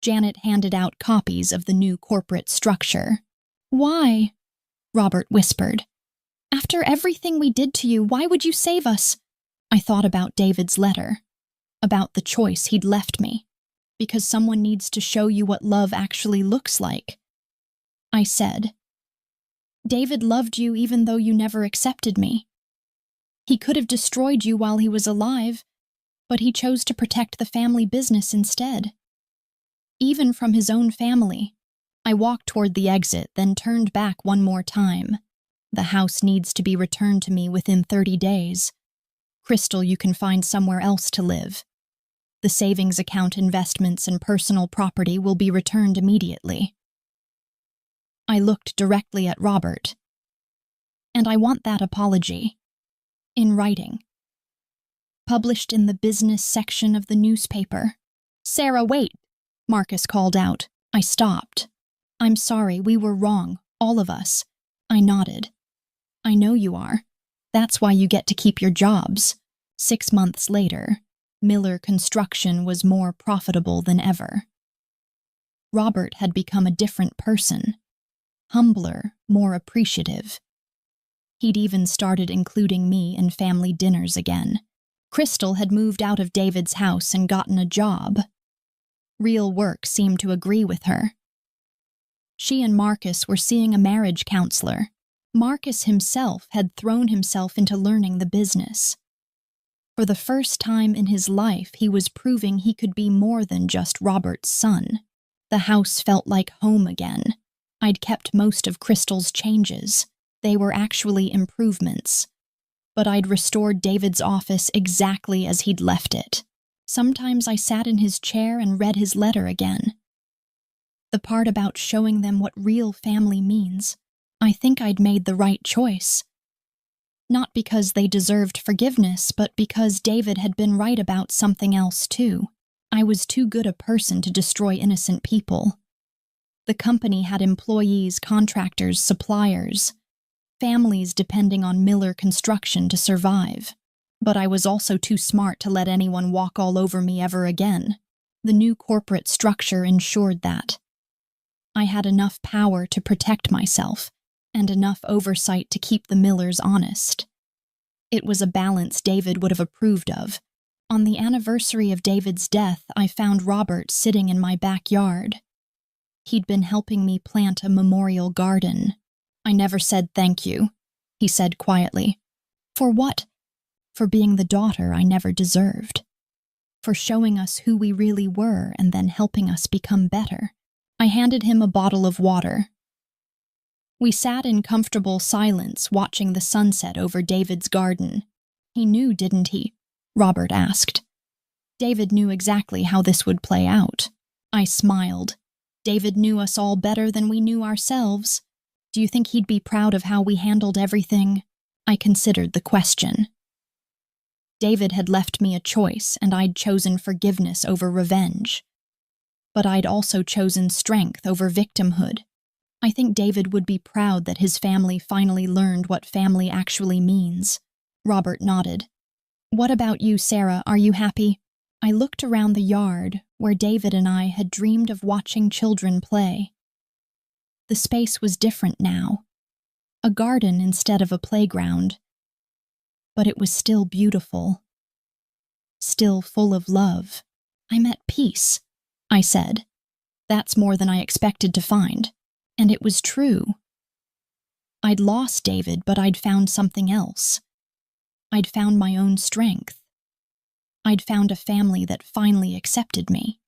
Janet handed out copies of the new corporate structure. Why? Robert whispered. After everything we did to you, why would you save us? I thought about David's letter, about the choice he'd left me, because someone needs to show you what love actually looks like. I said, David loved you even though you never accepted me. He could have destroyed you while he was alive, but he chose to protect the family business instead. Even from his own family. I walked toward the exit, then turned back one more time. The house needs to be returned to me within 30 days. Crystal, you can find somewhere else to live. The savings account, investments, and personal property will be returned immediately. I looked directly at Robert. And I want that apology. In writing. Published in the business section of the newspaper. Sarah, wait! Marcus called out. I stopped. I'm sorry, we were wrong, all of us. I nodded. I know you are. That's why you get to keep your jobs. 6 months later, Miller Construction was more profitable than ever. Robert had become a different person. Humbler, more appreciative. He'd even started including me in family dinners again. Crystal had moved out of David's house and gotten a job. Real work seemed to agree with her. She and Marcus were seeing a marriage counselor. Marcus himself had thrown himself into learning the business. For the first time in his life, he was proving he could be more than just Robert's son. The house felt like home again. I'd kept most of Crystal's changes. They were actually improvements. But I'd restored David's office exactly as he'd left it. Sometimes I sat in his chair and read his letter again. The part about showing them what real family means. I think I'd made the right choice. Not because they deserved forgiveness, but because David had been right about something else too. I was too good a person to destroy innocent people. The company had employees, contractors, suppliers, families depending on Miller Construction to survive. But I was also too smart to let anyone walk all over me ever again. The new corporate structure ensured that. I had enough power to protect myself, and enough oversight to keep the Millers honest. It was a balance David would have approved of. On the anniversary of David's death, I found Robert sitting in my backyard. He'd been helping me plant a memorial garden. I never said thank you, he said quietly. For what? For being the daughter I never deserved. For showing us who we really were and then helping us become better. I handed him a bottle of water. We sat in comfortable silence watching the sunset over David's garden. He knew, didn't he? Robert asked. David knew exactly how this would play out. I smiled. David knew us all better than we knew ourselves. Do you think he'd be proud of how we handled everything? I considered the question. David had left me a choice, and I'd chosen forgiveness over revenge. But I'd also chosen strength over victimhood. I think David would be proud that his family finally learned what family actually means. Robert nodded. What about you, Sarah? Are you happy? I looked around the yard, where David and I had dreamed of watching children play. The space was different now. A garden instead of a playground. But it was still beautiful. Still full of love. I'm at peace, I said. That's more than I expected to find. And it was true. I'd lost David, but I'd found something else. I'd found my own strength. I'd found a family that finally accepted me.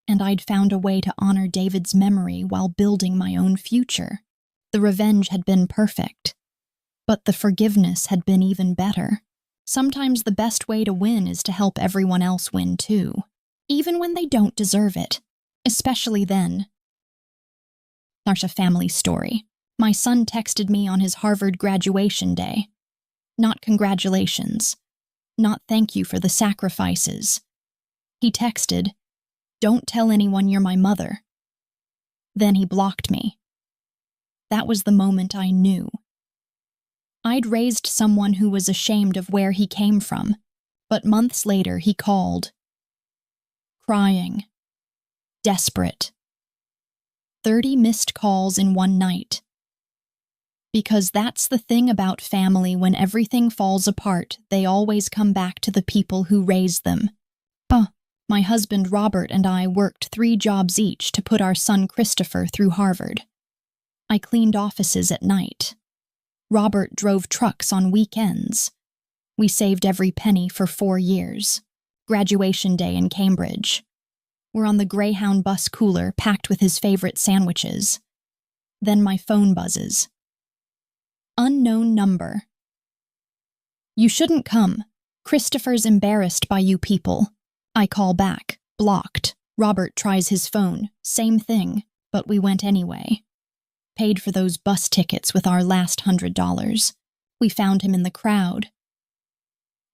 And I'd found a way to honor David's memory while building my own future. The revenge had been perfect, but the forgiveness had been even better. Sometimes the best way to win is to help everyone else win too, even when they don't deserve it, especially then. Narsha family story. My son texted me on his Harvard graduation day. Not congratulations. Not thank you for the sacrifices. He texted, "Don't tell anyone you're my mother." Then he blocked me. That was the moment I knew. I'd raised someone who was ashamed of where he came from, but months later he called. Crying. Desperate. 30 missed calls in one night. Because that's the thing about family, when everything falls apart, they always come back to the people who raised them. My husband Robert and I worked 3 jobs each to put our son Christopher through Harvard. I cleaned offices at night. Robert drove trucks on weekends. We saved every penny for 4 years. Graduation day in Cambridge. We're on the Greyhound bus cooler packed with his favorite sandwiches. Then my phone buzzes. Unknown number. You shouldn't come. Christopher's embarrassed by you people. I call back. Blocked. Robert tries his phone. Same thing, but we went anyway. Paid for those bus tickets with our last $100. We found him in the crowd.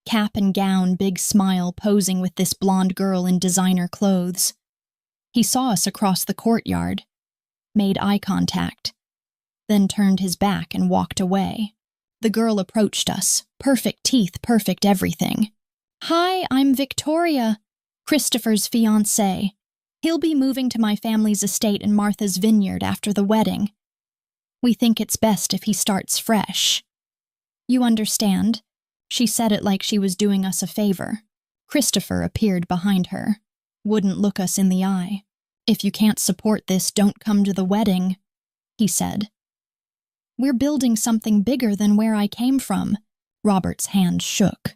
Cap and gown, big smile, posing with this blonde girl in designer clothes. He saw us across the courtyard, made eye contact, then turned his back and walked away. The girl approached us. Perfect teeth, perfect everything. Hi, I'm Victoria, Christopher's fiancée. He'll be moving to my family's estate in Martha's Vineyard after the wedding. We think it's best if he starts fresh. You understand? She said it like she was doing us a favor. Christopher appeared behind her. Wouldn't look us in the eye. If you can't support this, don't come to the wedding, he said. We're building something bigger than where I came from. Robert's hand shook.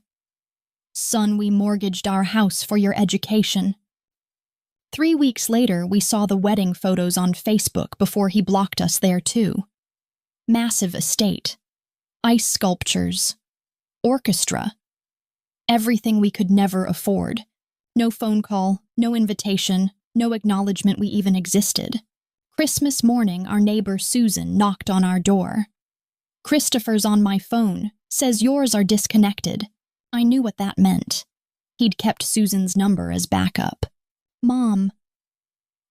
Son, we mortgaged our house for your education. 3 weeks later, we saw the wedding photos on Facebook before he blocked us there too. Massive estate. Ice sculptures. Orchestra. Everything we could never afford. No phone call, no invitation, no acknowledgement we even existed. Christmas morning, our neighbor Susan knocked on our door. Christopher's on my phone, says yours are disconnected. I knew what that meant. He'd kept Susan's number as backup. Mom.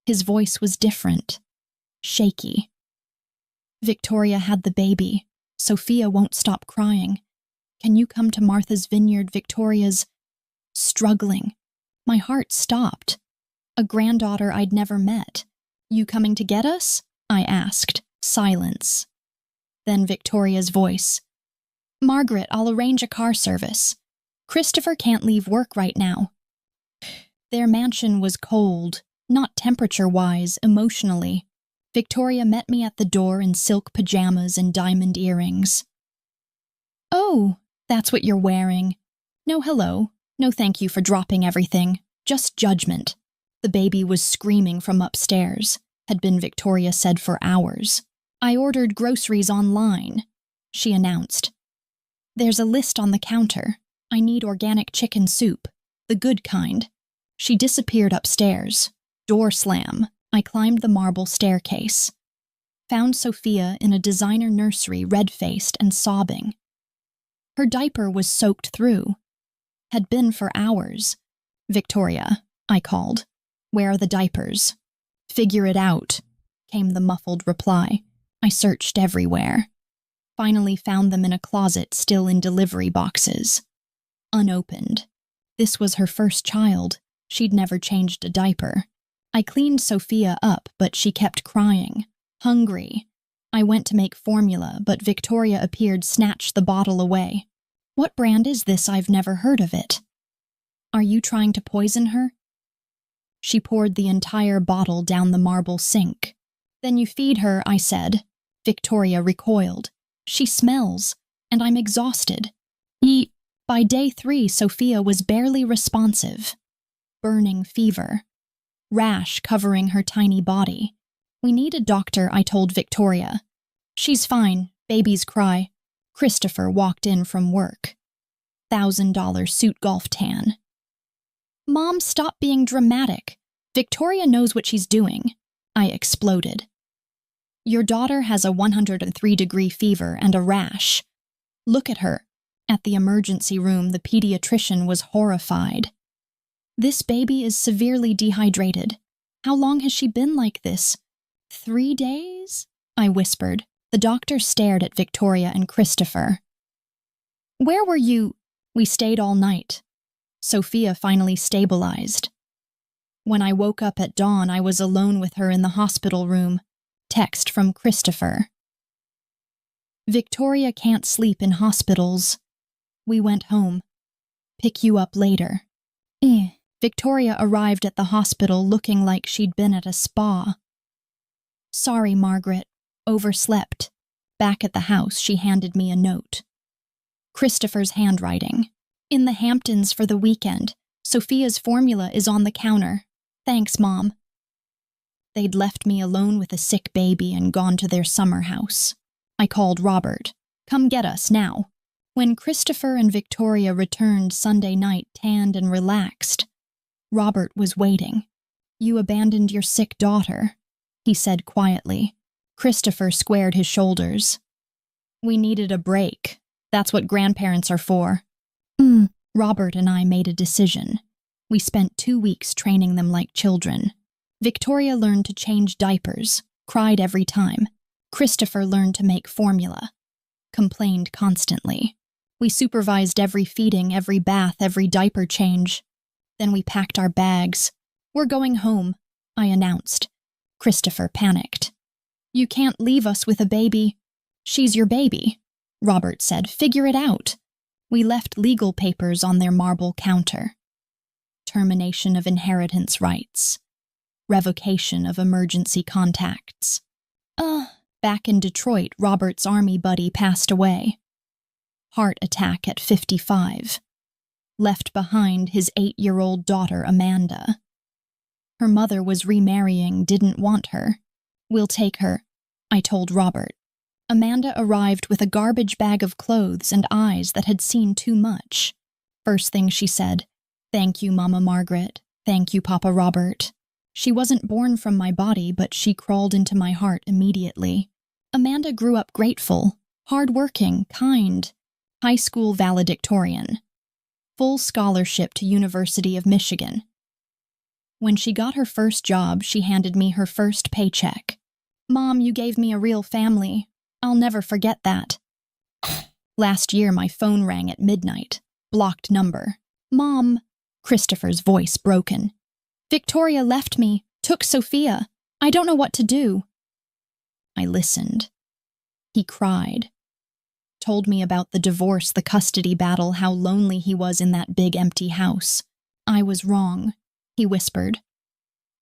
His voice was different. Shaky. Victoria had the baby. Sophia won't stop crying. Can you come to Martha's Vineyard? Victoria's struggling. My heart stopped. A granddaughter I'd never met. You coming to get us? I asked. Silence. Then Victoria's voice. Margaret, I'll arrange a car service. Christopher can't leave work right now. Their mansion was cold, not temperature-wise, emotionally. Victoria met me at the door in silk pajamas and diamond earrings. Oh, that's what you're wearing. No hello, no thank you for dropping everything, just judgment. The baby was screaming from upstairs, had been Victoria said for hours. I ordered groceries online, she announced. There's a list on the counter. I need organic chicken soup, the good kind. She disappeared upstairs. Door slam. I climbed the marble staircase. Found Sophia in a designer nursery, red-faced and sobbing. Her diaper was soaked through. Had been for hours. Victoria, I called. Where are the diapers? Figure it out, came the muffled reply. I searched everywhere. Finally found them in a closet still in delivery boxes. Unopened. This was her first child. She'd never changed a diaper. I cleaned Sophia up, but she kept crying. Hungry. I went to make formula, but Victoria appeared, snatched the bottle away. What brand is this? I've never heard of it. Are you trying to poison her? She poured the entire bottle down the marble sink. Then you feed her, I said. Victoria recoiled. She smells, and I'm exhausted. By day 3, Sophia was barely responsive. Burning fever. Rash covering her tiny body. We need a doctor, I told Victoria. She's fine, babies cry. Christopher walked in from work. $1,000 suit golf tan. Mom, stop being dramatic. Victoria knows what she's doing. I exploded. Your daughter has a 103-degree fever and a rash. Look at her. At the emergency room, the pediatrician was horrified. This baby is severely dehydrated. How long has she been like this? 3 days? I whispered. The doctor stared at Victoria and Christopher. Where were you? We stayed all night. Sophia finally stabilized. When I woke up at dawn, I was alone with her in the hospital room. Text from Christopher. Victoria can't sleep in hospitals. We went home. Pick you up later. Victoria arrived at the hospital looking like she'd been at a spa. Sorry, Margaret. Overslept. Back at the house, she handed me a note. Christopher's handwriting. In the Hamptons for the weekend. Sophia's formula is on the counter. Thanks, Mom. They'd left me alone with a sick baby and gone to their summer house. I called Robert. Come get us, now." When Christopher and Victoria returned Sunday night tanned and relaxed, Robert was waiting. "You abandoned your sick daughter," he said quietly. Christopher squared his shoulders. "We needed a break. That's what grandparents are for." Robert and I made a decision. We spent 2 weeks training them like children. Victoria learned to change diapers, cried every time. Christopher learned to make formula, complained constantly. We supervised every feeding, every bath, every diaper change. Then we packed our bags. "We're going home," I announced. Christopher panicked. "You can't leave us with a baby." "She's your baby," Robert said. "Figure it out." We left legal papers on their marble counter. Termination of inheritance rights. Revocation of emergency contacts. Back in Detroit, Robert's army buddy passed away. Heart attack at 55. Left behind his 8-year-old daughter, Amanda. Her mother was remarrying, didn't want her. "We'll take her," I told Robert. Amanda arrived with a garbage bag of clothes and eyes that had seen too much. First thing she said, "Thank you, Mama Margaret. Thank you, Papa Robert." She wasn't born from my body, but she crawled into my heart immediately. Amanda grew up grateful, hardworking, kind, high school valedictorian. Full scholarship to University of Michigan. When she got her first job, she handed me her first paycheck. "Mom, you gave me a real family. I'll never forget that." Last year, my phone rang at midnight. Blocked number. "Mom," Christopher's voice broken. "Victoria left me, took Sophia. I don't know what to do." I listened. He cried. Told me about the divorce, the custody battle, how lonely he was in that big empty house. "I was wrong," he whispered.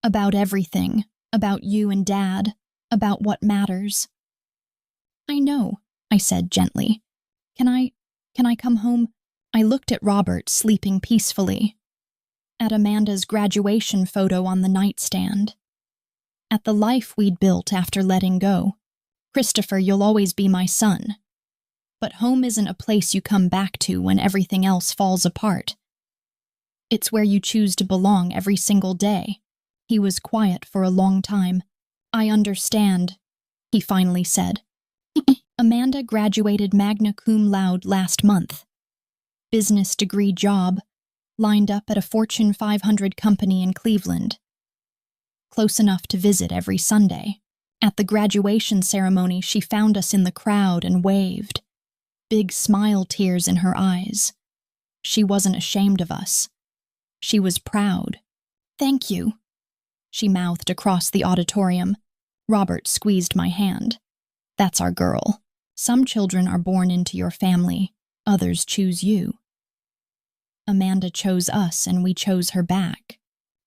"About everything, about you and Dad, about what matters." "I know," I said gently. Can I come home?" I looked at Robert sleeping peacefully. At Amanda's graduation photo on the nightstand. At the life we'd built after letting go. "Christopher, you'll always be my son. But home isn't a place you come back to when everything else falls apart. It's where you choose to belong every single day." He was quiet for a long time. "I understand," he finally said. Amanda graduated magna cum laude last month. Business degree job, lined up at a Fortune 500 company in Cleveland. Close enough to visit every Sunday. At the graduation ceremony, she found us in the crowd and waved. Big smile tears in her eyes. She wasn't ashamed of us. She was proud. "Thank you," she mouthed across the auditorium. Robert squeezed my hand. "That's our girl. Some children are born into your family, others choose you. Amanda chose us and we chose her back.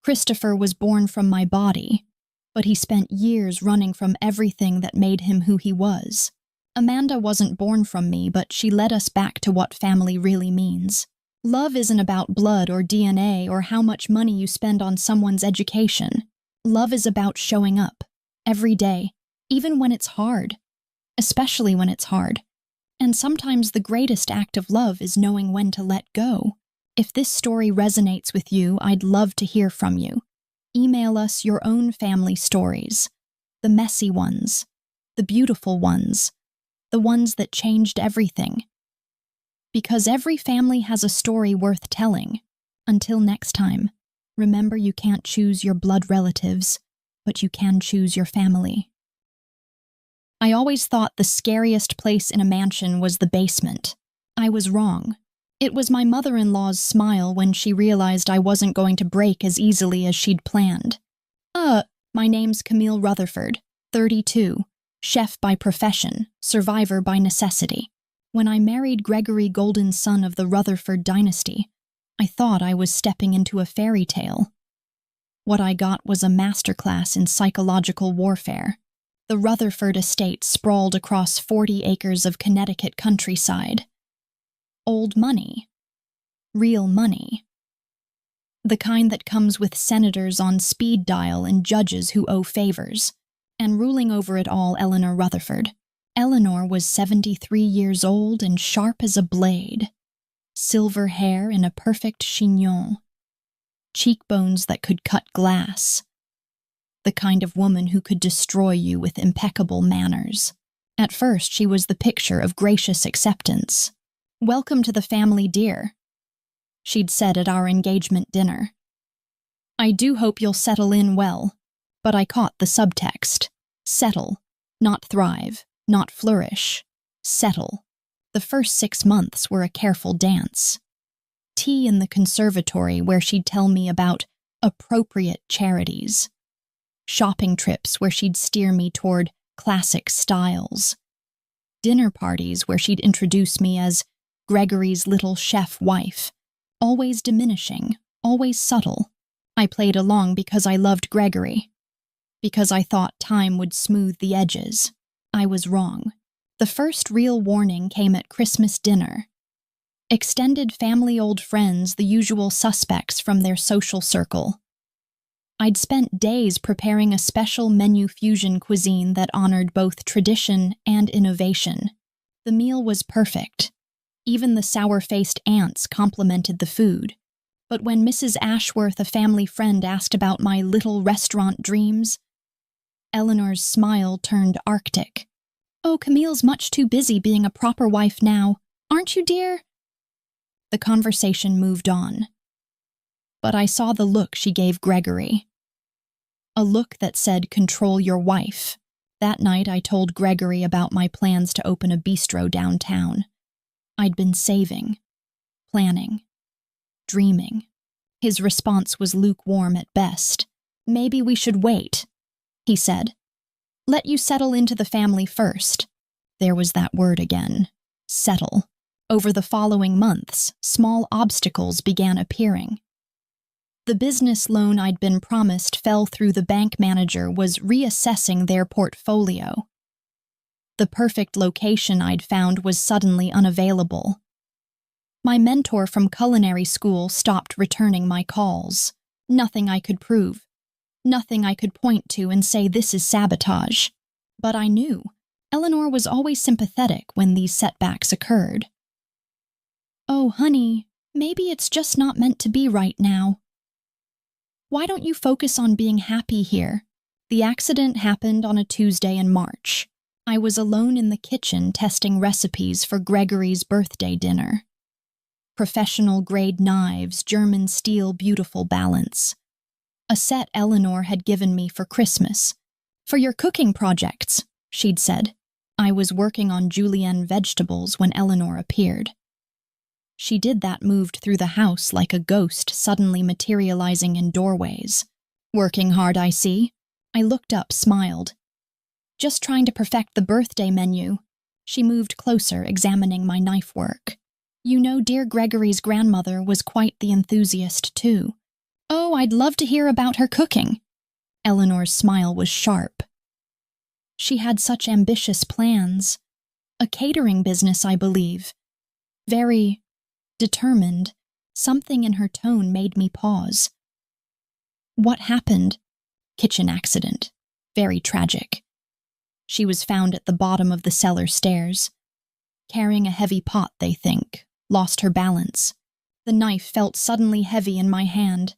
Christopher was born from my body, but he spent years running from everything that made him who he was. Amanda wasn't born from me, but she led us back to what family really means. Love isn't about blood or DNA or how much money you spend on someone's education. Love is about showing up, every day, even when it's hard. Especially when it's hard. And sometimes the greatest act of love is knowing when to let go. If this story resonates with you, I'd love to hear from you. Email us your own family stories. The messy ones. The beautiful ones. The ones that changed everything. Because every family has a story worth telling. Until next time, remember you can't choose your blood relatives, but you can choose your family. I always thought the scariest place in a mansion was the basement. I was wrong. It was my mother-in-law's smile when she realized I wasn't going to break as easily as she'd planned. My name's Camille Rutherford, 32, chef by profession, survivor by necessity. When I married Gregory, golden son of the Rutherford dynasty, I thought I was stepping into a fairy tale. What I got was a masterclass in psychological warfare. The Rutherford estate sprawled across 40 acres of Connecticut countryside. Old money. Real money. The kind that comes with senators on speed dial and judges who owe favors. And ruling over it all, Eleanor Rutherford. Eleanor was 73 years old and sharp as a blade, silver hair in a perfect chignon, cheekbones that could cut glass, the kind of woman who could destroy you with impeccable manners. At first, she was the picture of gracious acceptance. "Welcome to the family, dear," she'd said at our engagement dinner. "I do hope you'll settle in well," but I caught the subtext. Settle, not thrive, not flourish. Settle. The first 6 months were a careful dance. Tea in the conservatory where she'd tell me about appropriate charities. Shopping trips where she'd steer me toward classic styles. Dinner parties where she'd introduce me as Gregory's little chef wife. Always diminishing, always subtle. I played along because I loved Gregory. Because I thought time would smooth the edges. I was wrong. The first real warning came at Christmas dinner. Extended family, old friends, the usual suspects from their social circle. I'd spent days preparing a special menu fusion cuisine that honored both tradition and innovation. The meal was perfect. Even the sour-faced aunts complimented the food. But when Mrs. Ashworth, a family friend, asked about my little restaurant dreams, Eleanor's smile turned arctic. "Oh, Camille's much too busy being a proper wife now, aren't you, dear?" The conversation moved on. But I saw the look she gave Gregory. A look that said, "Control your wife." That night I told Gregory about my plans to open a bistro downtown. I'd been saving, planning, dreaming. His response was lukewarm at best. "Maybe we should wait," he said. "Let you settle into the family first." There was that word again. Settle. Over the following months, small obstacles began appearing. The business loan I'd been promised fell through. The bank manager was reassessing their portfolio. The perfect location I'd found was suddenly unavailable. My mentor from culinary school stopped returning my calls. Nothing I could prove. Nothing I could point to and say this is sabotage. But I knew. Eleanor was always sympathetic when these setbacks occurred. "Oh, honey, maybe it's just not meant to be right now. Why don't you focus on being happy here?" The accident happened on a Tuesday in March. I was alone in the kitchen testing recipes for Gregory's birthday dinner. Professional-grade knives, German steel, beautiful balance. A set Eleanor had given me for Christmas. "For your cooking projects," she'd said. I was working on julienne vegetables when Eleanor appeared. She did that, moved through the house like a ghost suddenly materializing in doorways. "Working hard, I see." I looked up, smiled. "Just trying to perfect the birthday menu." She moved closer, examining my knife work. "You know, dear Gregory's grandmother was quite the enthusiast, too." "Oh, I'd love to hear about her cooking." Eleanor's smile was sharp. She had such ambitious plans. A catering business, I believe. Very determined. Something in her tone made me pause. "What happened?" "Kitchen accident. Very tragic." She was found at the bottom of the cellar stairs. Carrying a heavy pot, they think. Lost her balance. The knife felt suddenly heavy in my hand.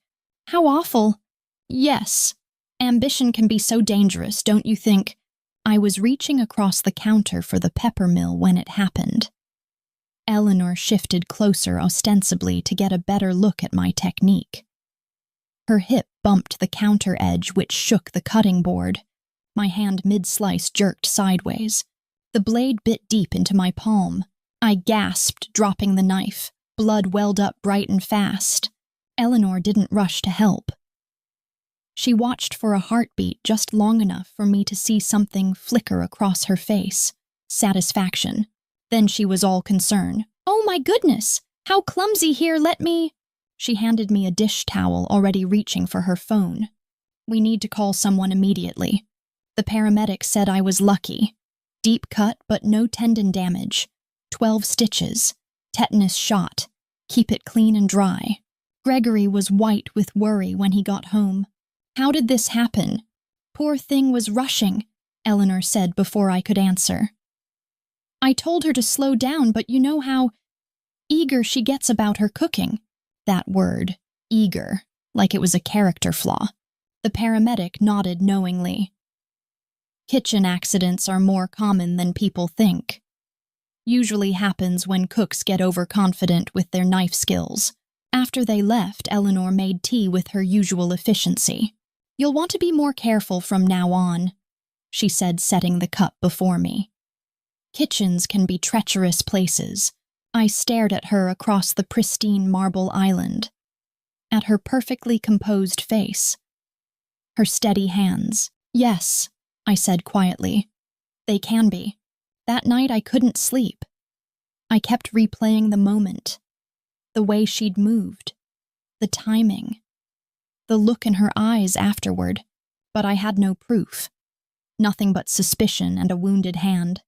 "How awful." "Yes. Ambition can be so dangerous, don't you think?" I was reaching across the counter for the peppermill when it happened. Eleanor shifted closer, ostensibly to get a better look at my technique. Her hip bumped the counter edge, which shook the cutting board. My hand mid-slice jerked sideways. The blade bit deep into my palm. I gasped, dropping the knife. Blood welled up bright and fast. Eleanor didn't rush to help. She watched for a heartbeat just long enough for me to see something flicker across her face. Satisfaction. Then she was all concern. "Oh my goodness! How clumsy here, let me—" She handed me a dish towel, already reaching for her phone. "We need to call someone immediately." The paramedic said I was lucky. Deep cut, but no tendon damage. 12 stitches. Tetanus shot. Keep it clean and dry. Gregory was white with worry when he got home. "How did this happen?" "Poor thing was rushing," Eleanor said before I could answer. I told her to slow down, but you know how eager she gets about her cooking. That word, eager, like it was a character flaw. The paramedic nodded knowingly. Kitchen accidents are more common than people think. Usually happens when cooks get overconfident with their knife skills. After they left, Eleanor made tea with her usual efficiency. "You'll want to be more careful from now on," she said, setting the cup before me. Kitchens can be treacherous places. I stared at her across the pristine marble island, at her perfectly composed face, her steady hands. "Yes," I said quietly. "They can be." That night I couldn't sleep. I kept replaying the moment, the way she'd moved, the timing, the look in her eyes afterward, but I had no proof. Nothing but suspicion and a wounded hand.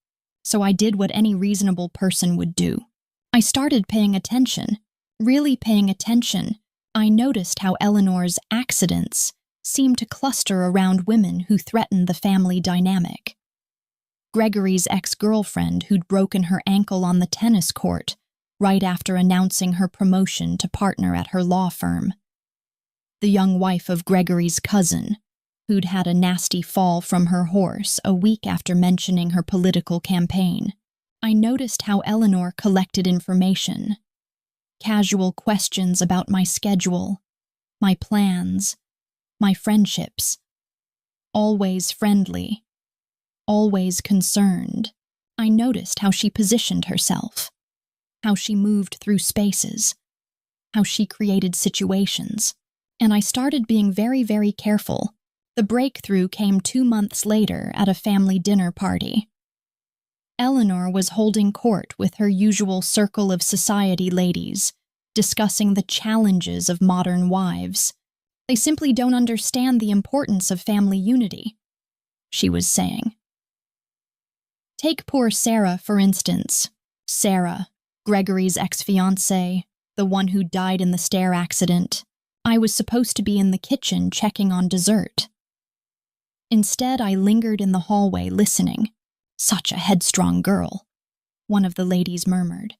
So I did what any reasonable person would do. I started paying attention, really paying attention. I noticed how Eleanor's accidents seemed to cluster around women who threatened the family dynamic. Gregory's ex-girlfriend who'd broken her ankle on the tennis court right after announcing her promotion to partner at her law firm. The young wife of Gregory's cousin, who'd had a nasty fall from her horse a week after mentioning her political campaign. I noticed how Eleanor collected information. Casual questions about my schedule, my plans, my friendships. Always friendly. Always concerned. I noticed how she positioned herself, how she moved through spaces, how she created situations, and I started being very, very careful. The breakthrough came 2 months later at a family dinner party. Eleanor was holding court with her usual circle of society ladies, discussing the challenges of modern wives. "They simply don't understand the importance of family unity," she was saying. Take poor Sarah, for instance. Sarah, Gregory's ex-fiancée, the one who died in the stair accident. I was supposed to be in the kitchen checking on dessert. Instead, I lingered in the hallway listening. "Such a headstrong girl," one of the ladies murmured.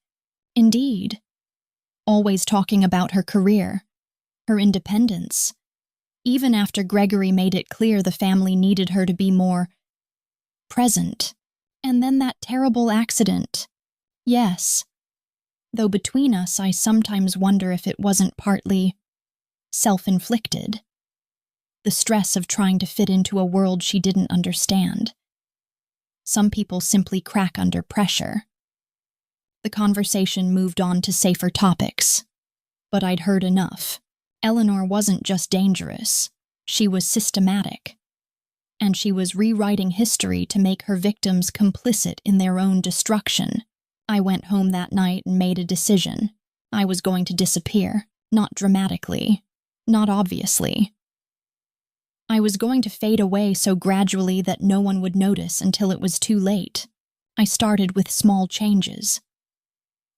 "Indeed. Always talking about her career, her independence. Even after Gregory made it clear the family needed her to be more present. And then that terrible accident. Yes. Though between us, I sometimes wonder if it wasn't partly self-inflicted. The stress of trying to fit into a world she didn't understand. Some people simply crack under pressure." The conversation moved on to safer topics. But I'd heard enough. Eleanor wasn't just dangerous. She was systematic. And she was rewriting history to make her victims complicit in their own destruction. I went home that night and made a decision. I was going to disappear. Not dramatically. Not obviously. I was going to fade away so gradually that no one would notice until it was too late. I started with small changes.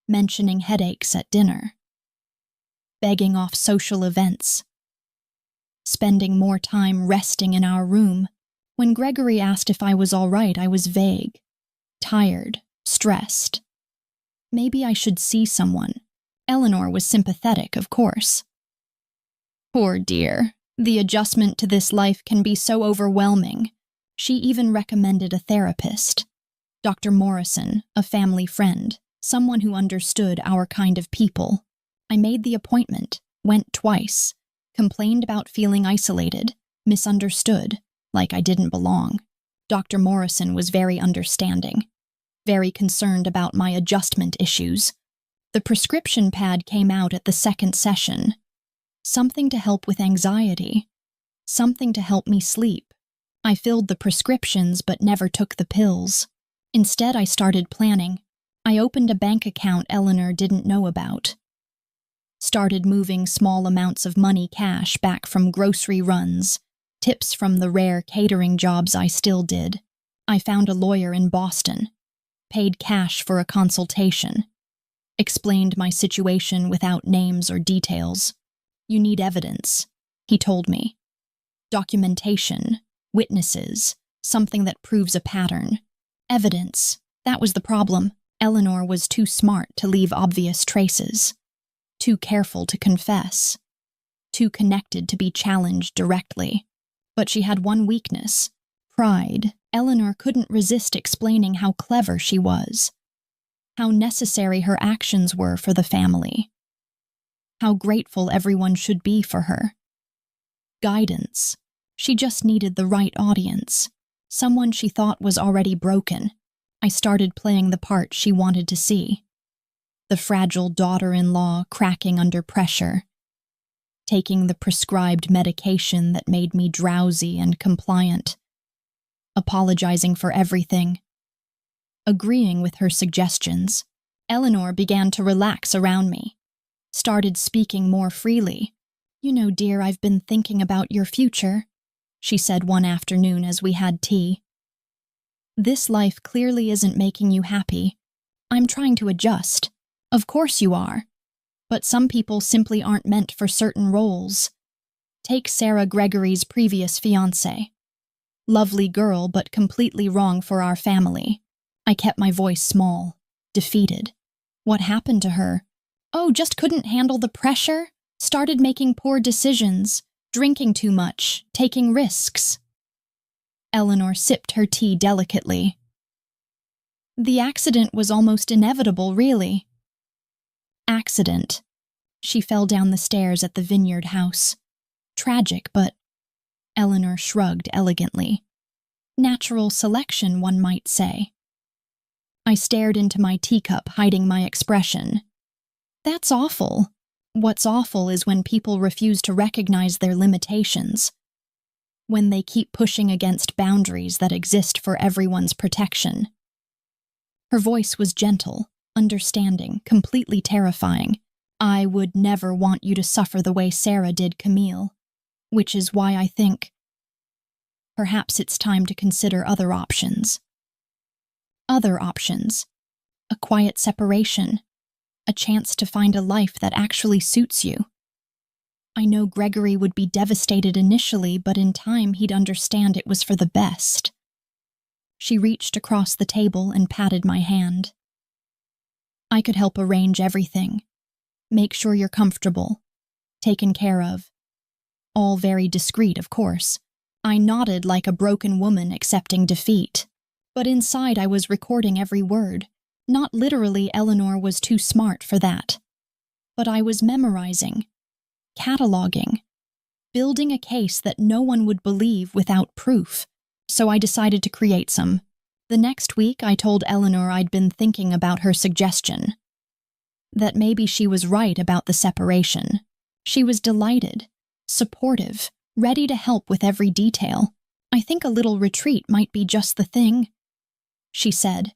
Mentioning headaches at dinner. Begging off social events. Spending more time resting in our room. When Gregory asked if I was all right, I was vague. Tired. Stressed. Maybe I should see someone. Eleanor was sympathetic, of course. "Poor dear. The adjustment to this life can be so overwhelming." She even recommended a therapist. Dr. Morrison, a family friend, someone who understood our kind of people. I made the appointment, went twice, complained about feeling isolated, misunderstood, like I didn't belong. Dr. Morrison was very understanding, very concerned about my adjustment issues. The prescription pad came out at the second session. Something to help with anxiety. Something to help me sleep. I filled the prescriptions but never took the pills. Instead, I started planning. I opened a bank account Eleanor didn't know about. Started moving small amounts of money cash back from grocery runs, tips from the rare catering jobs I still did. I found a lawyer in Boston. Paid cash for a consultation. Explained my situation without names or details. "You need evidence," he told me. "Documentation, witnesses, something that proves a pattern." "Evidence," That was the problem. Eleanor was too smart to leave obvious traces, too careful to confess, too connected to be challenged directly. But she had one weakness: pride. Eleanor couldn't resist explaining how clever she was, how necessary her actions were for the family, how grateful everyone should be for her. Guidance. She just needed the right audience, someone she thought was already broken. I started playing the part she wanted to see. The fragile daughter-in-law cracking under pressure, taking the prescribed medication that made me drowsy and compliant, apologizing for everything, agreeing with her suggestions. Eleanor began to relax around me, started speaking more freely. "You know, dear, I've been thinking about your future," she said one afternoon as we had tea. "This life clearly isn't making you happy. I'm trying to adjust. Of course you are. But some people simply aren't meant for certain roles. Take Sarah Gregory's previous fiancé. Lovely girl, but completely wrong for our family." I kept my voice small, defeated. "What happened to her?" "Oh, just couldn't handle the pressure. Started making poor decisions, drinking too much, taking risks." Eleanor sipped her tea delicately. "The accident was almost inevitable, really." "Accident." She fell down the stairs at the Vineyard house. "Tragic, but—" Eleanor shrugged elegantly. "Natural selection, one might say." I stared into my teacup, hiding my expression. "That's awful. What's awful is when people refuse to recognize their limitations, when they keep pushing against boundaries that exist for everyone's protection." Her voice was gentle, understanding, completely terrifying. "I would never want you to suffer the way Sarah did Camille, which is why I think perhaps it's time to consider other options." Other options. A quiet separation. A chance to find a life that actually suits you. I know Gregory would be devastated initially, but in time he'd understand it was for the best. She reached across the table and patted my hand. "I could help arrange everything. Make sure you're comfortable, taken care of. All very discreet, of course." I nodded like a broken woman accepting defeat. But inside I was recording every word. Not literally, Eleanor was too smart for that. But I was memorizing, cataloging, building a case that no one would believe without proof. So I decided to create some. The next week I told Eleanor I'd been thinking about her suggestion, that maybe she was right about the separation. She was delighted, supportive, ready to help with every detail. "I think a little retreat might be just the thing," she said.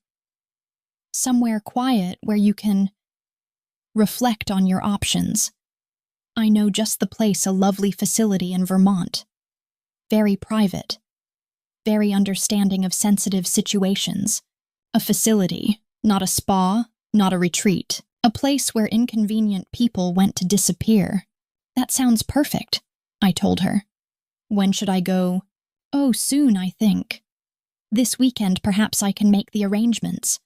"Somewhere quiet where you can reflect on your options. I know just the place, a lovely facility in Vermont. Very private, very understanding of sensitive situations. A facility, not a spa, not a retreat. A place where inconvenient people went to disappear." "That sounds perfect," I told her. "When should I go?" "Oh, soon, I think. This weekend perhaps I can make the arrangements."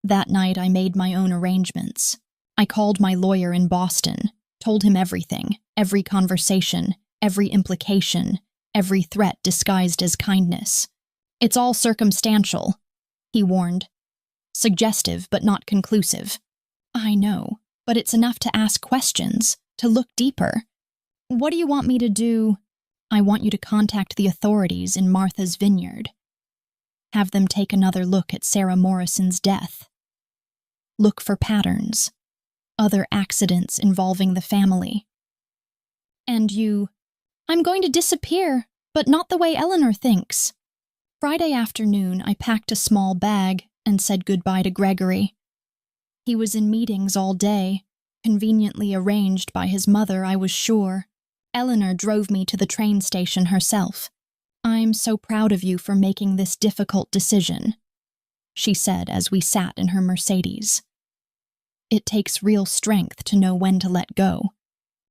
That night I made my own arrangements. I called my lawyer in Boston, told him everything, every conversation, every implication, every threat disguised as kindness. "It's all circumstantial," he warned. "Suggestive, but not conclusive." "I know, but it's enough to ask questions, to look deeper." "What do you want me to do?" "I want you to contact the authorities in Martha's Vineyard. Have them take another look at Sarah Morrison's death. Look for patterns, other accidents involving the family." "And you—" "I'm going to disappear, but not the way Eleanor thinks." Friday afternoon, I packed a small bag and said goodbye to Gregory. He was in meetings all day, conveniently arranged by his mother, I was sure. Eleanor drove me to the train station herself. "I'm so proud of you for making this difficult decision," she said as we sat in her Mercedes. "It takes real strength to know when to let go."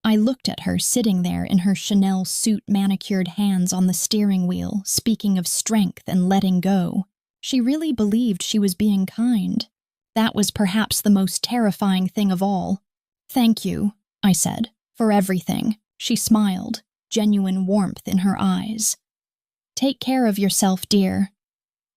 I looked at her sitting there in her Chanel suit, manicured hands on the steering wheel, speaking of strength and letting go. She really believed she was being kind. That was perhaps the most terrifying thing of all. "Thank you," I said, "for everything." She smiled, genuine warmth in her eyes. "Take care of yourself, dear.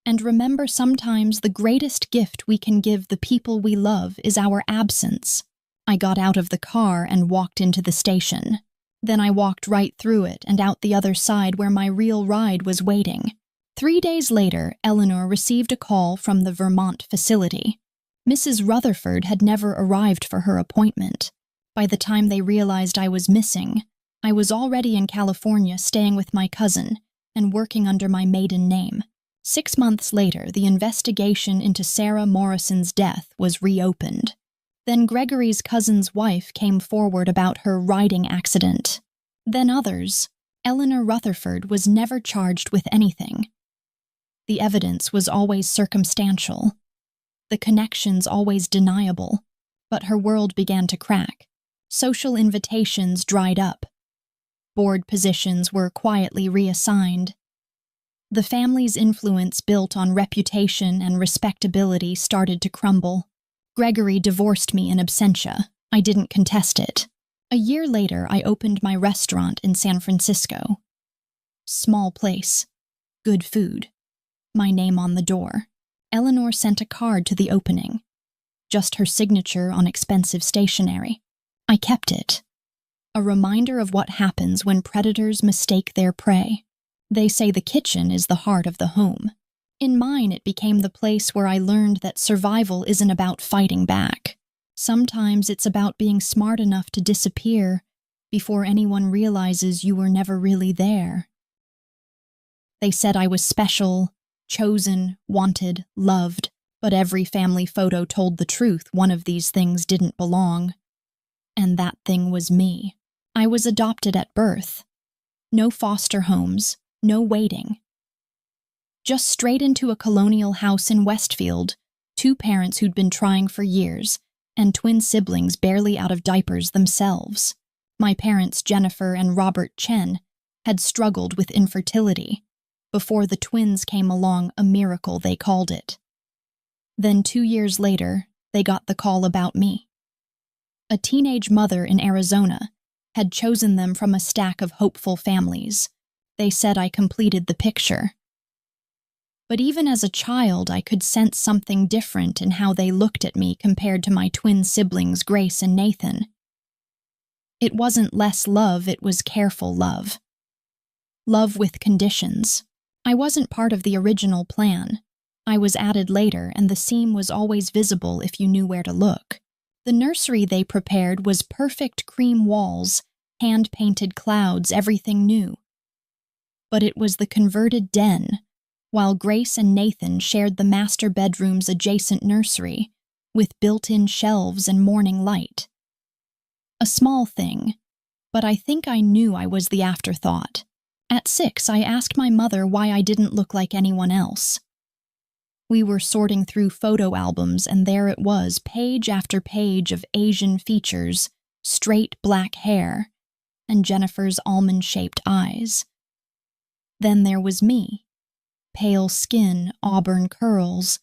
And remember, sometimes the greatest gift we can give the people we love is our absence." I got out of the car and walked into the station. Then I walked right through it and out the other side where my real ride was waiting. 3 days later, Eleanor received a call from the Vermont facility. Mrs. Rutherford had never arrived for her appointment. By the time they realized I was missing, I was already in California staying with my cousin and working under my maiden name. 6 months later, the investigation into Sarah Morrison's death was reopened. Then Gregory's cousin's wife came forward about her riding accident. Then others. Eleanor Rutherford was never charged with anything. The evidence was always circumstantial. The connections always deniable. But her world began to crack. Social invitations dried up. Board positions were quietly reassigned. The family's influence built on reputation and respectability started to crumble. Gregory divorced me in absentia. I didn't contest it. A year later, I opened my restaurant in San Francisco. Small place. Good food. My name on the door. Eleanor sent a card to the opening. Just her signature on expensive stationery. I kept it. A reminder of what happens when predators mistake their prey. They say the kitchen is the heart of the home. In mine, it became the place where I learned that survival isn't about fighting back. Sometimes it's about being smart enough to disappear before anyone realizes you were never really there. They said I was special, chosen, wanted, loved, but every family photo told the truth. One of these things didn't belong. And that thing was me. I was adopted at birth. No foster homes, no waiting. Just straight into a colonial house in Westfield, 2 parents who'd been trying for years, and twin siblings barely out of diapers themselves. My parents, Jennifer and Robert Chen, had struggled with infertility. Before the twins came along, a miracle they called it. Then 2 years later, they got the call about me. A teenage mother in Arizona had chosen them from a stack of hopeful families. They said I completed the picture. But even as a child, I could sense something different in how they looked at me compared to my twin siblings, Grace and Nathan. It wasn't less love, it was careful love. Love with conditions. I wasn't part of the original plan. I was added later, and the seam was always visible if you knew where to look. The nursery they prepared was perfect cream walls, hand-painted clouds, everything new. But it was the converted den, while Grace and Nathan shared the master bedroom's adjacent nursery, with built-in shelves and morning light. A small thing, but I think I knew I was the afterthought. At 6, I asked my mother why I didn't look like anyone else. We were sorting through photo albums, and there it was, page after page of Asian features, straight black hair, and Jennifer's almond-shaped eyes. Then there was me. Pale skin, auburn curls,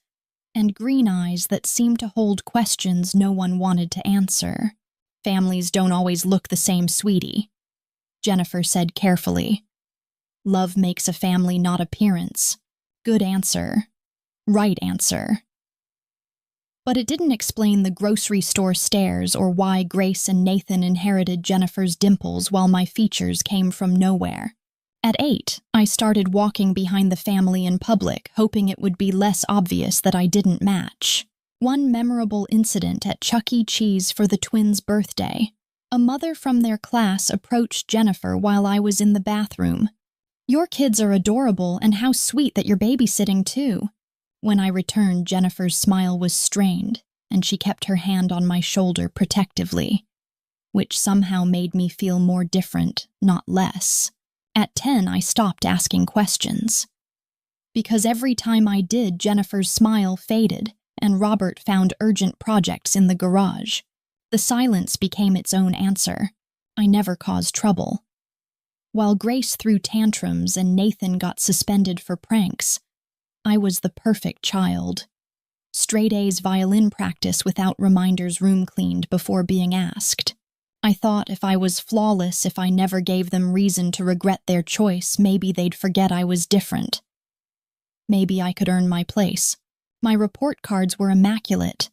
and green eyes that seemed to hold questions no one wanted to answer. "Families don't always look the same, sweetie," Jennifer said carefully. "Love makes a family, not appearance." Good answer. Right answer. But it didn't explain the grocery store stares or why Grace and Nathan inherited Jennifer's dimples while my features came from nowhere. At 8, I started walking behind the family in public, hoping it would be less obvious that I didn't match. One memorable incident at Chuck E. Cheese for the twins' birthday. A mother from their class approached Jennifer while I was in the bathroom. "Your kids are adorable, and how sweet that you're babysitting too." When I returned, Jennifer's smile was strained, and she kept her hand on my shoulder protectively, which somehow made me feel more different, not less. At 10, I stopped asking questions. Because every time I did, Jennifer's smile faded, and Robert found urgent projects in the garage. The silence became its own answer. I never caused trouble. While Grace threw tantrums and Nathan got suspended for pranks, I was the perfect child. Straight A's violin practice without reminders, room cleaned before being asked. I thought if I was flawless, if I never gave them reason to regret their choice, maybe they'd forget I was different. Maybe I could earn my place. My report cards were immaculate.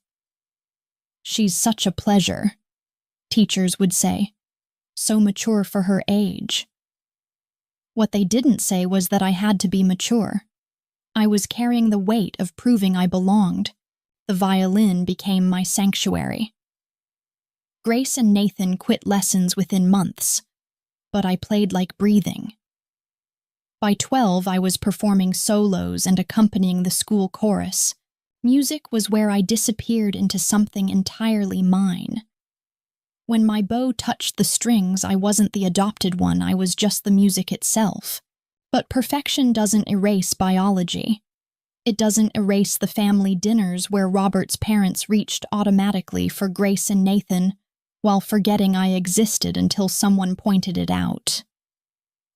"She's such a pleasure," teachers would say. "So mature for her age." What they didn't say was that I had to be mature. I was carrying the weight of proving I belonged. The violin became my sanctuary. Grace and Nathan quit lessons within months, but I played like breathing. By 12, I was performing solos and accompanying the school chorus. Music was where I disappeared into something entirely mine. When my bow touched the strings, I wasn't the adopted one, I was just the music itself. But perfection doesn't erase biology. It doesn't erase the family dinners where Robert's parents reached automatically for Grace and Nathan, while forgetting I existed until someone pointed it out.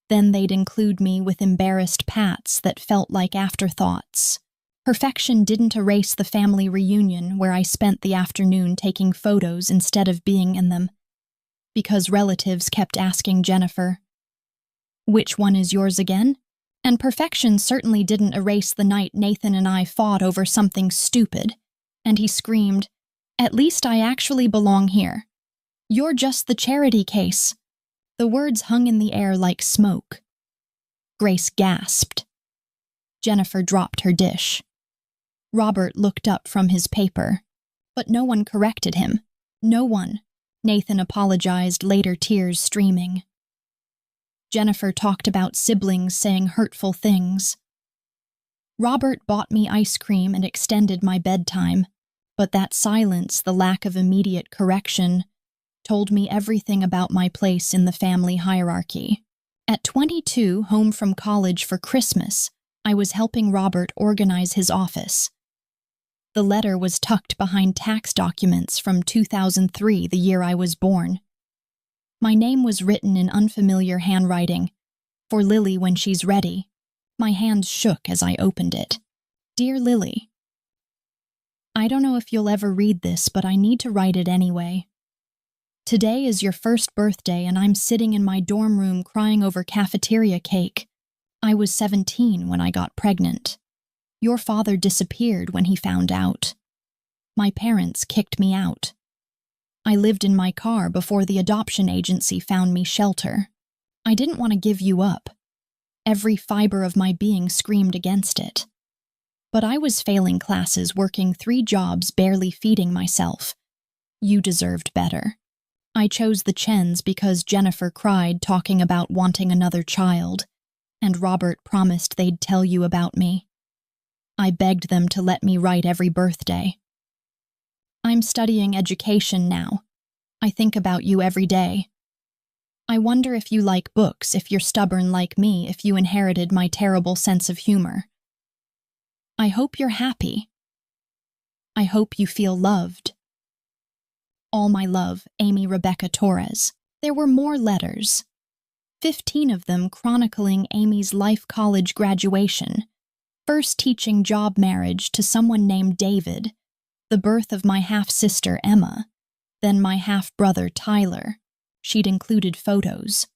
Then they'd include me with embarrassed pats that felt like afterthoughts. Perfection didn't erase the family reunion where I spent the afternoon taking photos instead of being in them, because relatives kept asking Jennifer, "Which one is yours again?" And perfection certainly didn't erase the night Nathan and I fought over something stupid, and he screamed, "At least I actually belong here. You're just the charity case." The words hung in the air like smoke. Grace gasped. Jennifer dropped her dish. Robert looked up from his paper, but no one corrected him. No one. Nathan apologized, later tears streaming. Jennifer talked about siblings saying hurtful things. Robert bought me ice cream and extended my bedtime, but that silence, the lack of immediate correction, told me everything about my place in the family hierarchy. At 22, home from college for Christmas, I was helping Robert organize his office. The letter was tucked behind tax documents from 2003, the year I was born. My name was written in unfamiliar handwriting, "For Lily when she's ready." My hands shook as I opened it. "Dear Lily, I don't know if you'll ever read this, but I need to write it anyway. Today is your first birthday and I'm sitting in my dorm room crying over cafeteria cake. I was 17 when I got pregnant. Your father disappeared when he found out. My parents kicked me out. I lived in my car before the adoption agency found me shelter. I didn't want to give you up. Every fiber of my being screamed against it. But I was failing classes, working 3 jobs, barely feeding myself. You deserved better. I chose the Chens because Jennifer cried talking about wanting another child, and Robert promised they'd tell you about me. I begged them to let me write every birthday. I'm studying education now. I think about you every day. I wonder if you like books, if you're stubborn like me, if you inherited my terrible sense of humor. I hope you're happy. I hope you feel loved. All my love, Amy Rebecca Torres. There were more letters. 15 of them chronicling Amy's life, college graduation, first teaching, job, marriage to someone named David, the birth of my half-sister Emma, then my half-brother Tyler. She'd included photos.